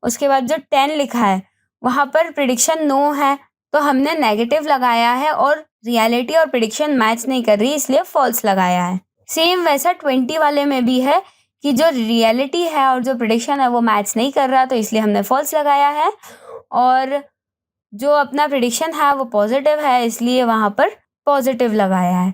उसके बाद जो 10 लिखा है वहाँ पर प्रिडिक्शन नो है तो हमने नेगेटिव लगाया है, और रियलिटी और प्रिडिक्शन मैच नहीं कर रही इसलिए फॉल्स लगाया है। सेम वैसा 20 वाले में भी है कि जो रियलिटी है और जो प्रिडिक्शन है वो मैच नहीं कर रहा तो इसलिए हमने फॉल्स लगाया है, और जो अपना प्रिडिक्शन है वो पॉजिटिव है इसलिए वहाँ पर पॉजिटिव लगाया है।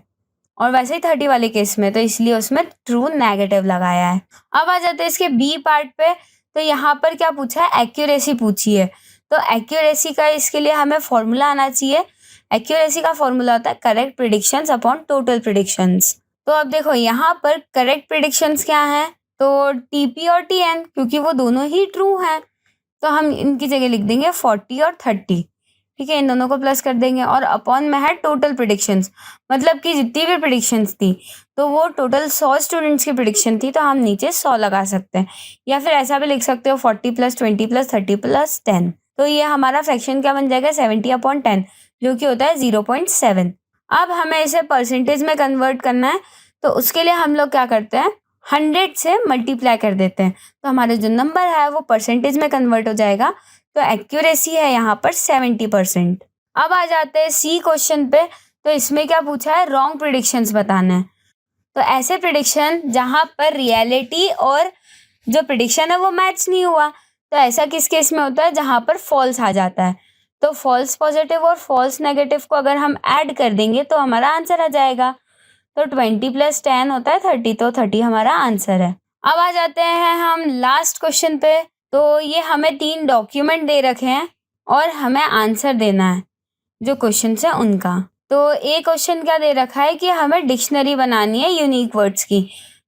और वैसे ही 30 वाले केस में तो इसलिए उसमें ट्रू नेगेटिव लगाया है। अब आ जाते हैं इसके बी पार्ट पे। तो यहाँ पर क्या पूछा है, एक्यूरेसी पूछी है। तो एक्यूरेसी का इसके लिए हमें फॉर्मूला आना चाहिए। एक्यूरेसी का फॉर्मूला होता है correct predictions upon total predictions. तो अब देखो यहाँ पर करेक्ट प्रिडिक्शंस क्या है, तो TP और TN, क्योंकि वो दोनों ही ट्रू हैं तो हम इनकी जगह लिख देंगे 40 और 30। ठीक है, इन दोनों को प्लस कर देंगे, और अपॉन में है टोटल प्रिडिक्शंस, मतलब कि जितनी भी प्रिडिक्शंस थी तो वो टोटल 100 स्टूडेंट्स की प्रिडिक्शन थी तो हम नीचे 100 लगा सकते हैं, या फिर ऐसा भी लिख सकते हो 40 + 20 + 30 + 10। तो ये हमारा फ्रैक्शन क्या बन जाएगा, 70/10, जो कि होता है 0.7। अब हमें इसे परसेंटेज में कन्वर्ट करना है, तो उसके लिए हम लोग क्या करते हैं, 100 से मल्टीप्लाई कर देते हैं, तो हमारा जो नंबर है वो परसेंटेज में कन्वर्ट हो जाएगा। तो एक्यूरेसी है यहाँ पर 70%। अब आ जाते हैं सी क्वेश्चन पे। तो इसमें क्या पूछा है, रॉन्ग प्रिडिक्शंस बताना है। तो ऐसे प्रिडिक्शन जहाँ पर रियलिटी और जो प्रिडिक्शन है वो मैच नहीं हुआ, तो ऐसा किस केस में होता है, जहाँ पर फॉल्स आ जाता है। तो फॉल्स पॉजिटिव और फॉल्स नेगेटिव को अगर हम ऐड कर देंगे तो हमारा आंसर आ जाएगा। तो 20 + 10 होता है 30, तो 30 हमारा आंसर है। अब आ जाते हैं हम लास्ट क्वेश्चन पे। तो ये हमें 3 डॉक्यूमेंट दे रखे हैं और हमें आंसर देना है जो क्वेश्चन है उनका। तो एक क्वेश्चन क्या दे रखा है कि हमें डिक्शनरी बनानी है यूनिक वर्ड्स की।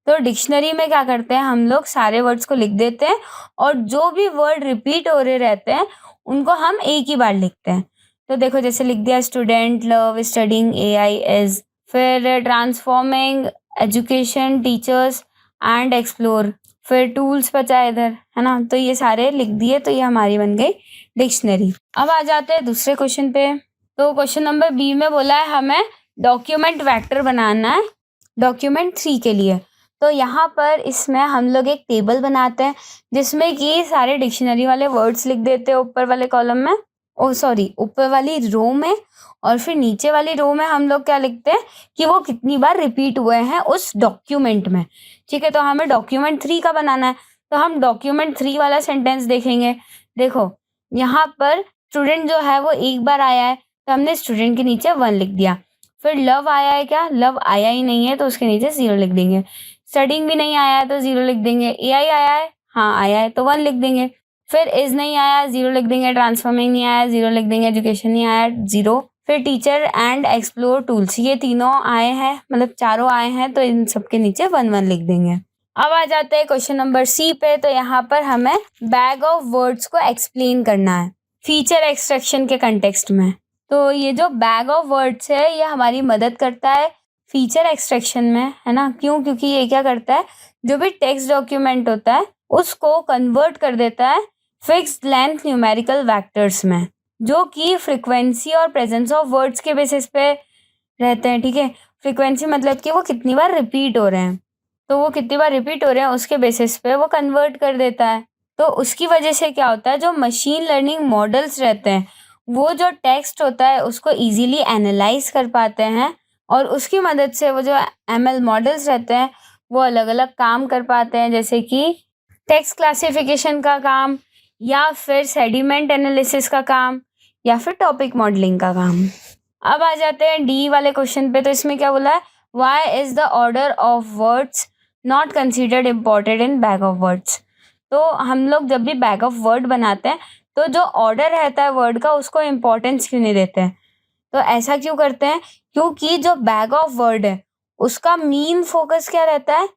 तो डिक्शनरी में क्या करते हैं, हम लोग सारे वर्ड्स को लिख देते हैं और जो भी वर्ड रिपीट हो रहे रहते हैं उनको हम एक ही बार लिखते हैं। तो देखो जैसे लिख दिया student, love, studying, AI, is, फिर transforming, education, teachers and explore, फिर टूल्स बचा इधर, है ना। तो ये सारे लिख दिए, तो ये हमारी बन गई डिक्शनरी। अब आ जाते हैं दूसरे क्वेश्चन पे। तो क्वेश्चन नंबर बी में बोला है हमें डॉक्यूमेंट वेक्टर बनाना है डॉक्यूमेंट 3 के लिए। तो यहाँ पर इसमें हम लोग एक टेबल बनाते हैं जिसमें कि सारे डिक्शनरी वाले वर्ड्स लिख देते हैं ऊपर वाले कॉलम में, ऊपर वाली रो में, और फिर नीचे वाली रो में हम लोग क्या लिखते हैं कि वो कितनी बार रिपीट हुए हैं उस डॉक्यूमेंट में। ठीक है, तो हमें डॉक्यूमेंट 3 का बनाना है, तो हम डॉक्यूमेंट 3 वाला सेंटेंस देखेंगे। देखो यहाँ पर स्टूडेंट जो है वो एक बार आया है तो हमने स्टूडेंट के नीचे 1 लिख दिया। फिर लव आया है क्या, लव आया ही नहीं है तो उसके नीचे 0 लिख देंगे। स्टडिंग भी नहीं आया है तो 0 लिख देंगे। AI आया है, हाँ आया है तो 1 लिख देंगे। फिर इज नहीं आया, 0 लिख देंगे। ट्रांसफॉर्मिंग नहीं आया, 0 लिख देंगे। एजुकेशन नहीं आया, 0। फिर टीचर एंड एक्सप्लोर टूल्स, ये तीनों आए हैं, मतलब चारों आए हैं, तो इन सबके नीचे 1 लिख देंगे। अब आ जाते हैं क्वेश्चन नंबर सी पे। तो यहाँ पर हमें बैग ऑफ वर्ड्स को एक्सप्लेन करना है फीचर एक्सट्रैक्शन के कंटेक्स्ट में। तो ये जो बैग ऑफ वर्ड्स है ये हमारी मदद करता है फीचर एक्सट्रैक्शन में, है ना। क्यों, क्योंकि ये क्या करता है, जो भी टेक्स्ट डॉक्यूमेंट होता है उसको कन्वर्ट कर देता है फिक्स्ड लेंथ न्यूमेरिकल वेक्टर्स में, जो कि फ्रीक्वेंसी और प्रेजेंस ऑफ वर्ड्स के बेसिस पे रहते हैं। ठीक है, फ्रीक्वेंसी मतलब कि वो कितनी बार रिपीट हो रहे हैं, तो वो कितनी बार रिपीट हो रहे हैं उसके बेसिस पे वो कन्वर्ट कर देता है। तो उसकी वजह से क्या होता है, जो मशीन लर्निंग मॉडल्स रहते हैं वो जो टेक्स्ट होता है उसको इजीली एनालाइज कर पाते हैं, और उसकी मदद से वो जो ML मॉडल्स रहते हैं वो अलग अलग काम कर पाते हैं, जैसे कि टेक्स्ट क्लासिफिकेशन का काम, या फिर सेडिमेंट एनालिसिस का काम, या फिर टॉपिक मॉडलिंग का काम। अब आ जाते हैं डी वाले क्वेश्चन पे। तो इसमें क्या बोला है, why is the order of words not considered important in bag of words. तो हम लोग जब भी बैग ऑफ वर्ड बनाते हैं तो जो ऑर्डर रहता है वर्ड का उसको इम्पोर्टेंस क्यों नहीं देते हैं। तो ऐसा क्यों करते हैं, क्योंकि जो बैग ऑफ वर्ड है उसका मेन फोकस क्या रहता है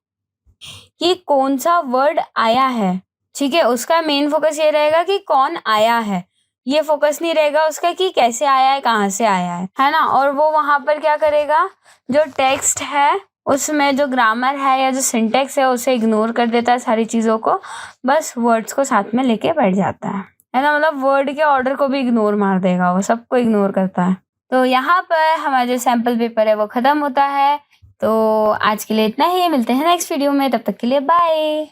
कि कौन सा वर्ड आया है। ठीक है, उसका मेन फोकस ये रहेगा कि कौन आया है। ये फोकस नहीं रहेगा उसका कि कैसे आया है, कहाँ से आया है ना। और वो वहां पर क्या करेगा, जो टेक्स्ट है उसमें जो ग्रामर है या जो सिंटेक्स है उसे इग्नोर कर देता है सारी चीजों को, बस वर्ड्स को साथ में लेके बैठ जाता है ना। मतलब वर्ड के ऑर्डर को भी इग्नोर मार देगा, वो सबको इग्नोर करता है। तो यहाँ पर हमारा जो सैम्पल पेपर है वो खत्म होता है। तो आज के लिए इतना ही, मिलते हैं नेक्स्ट वीडियो में, तब तक के लिए बाय।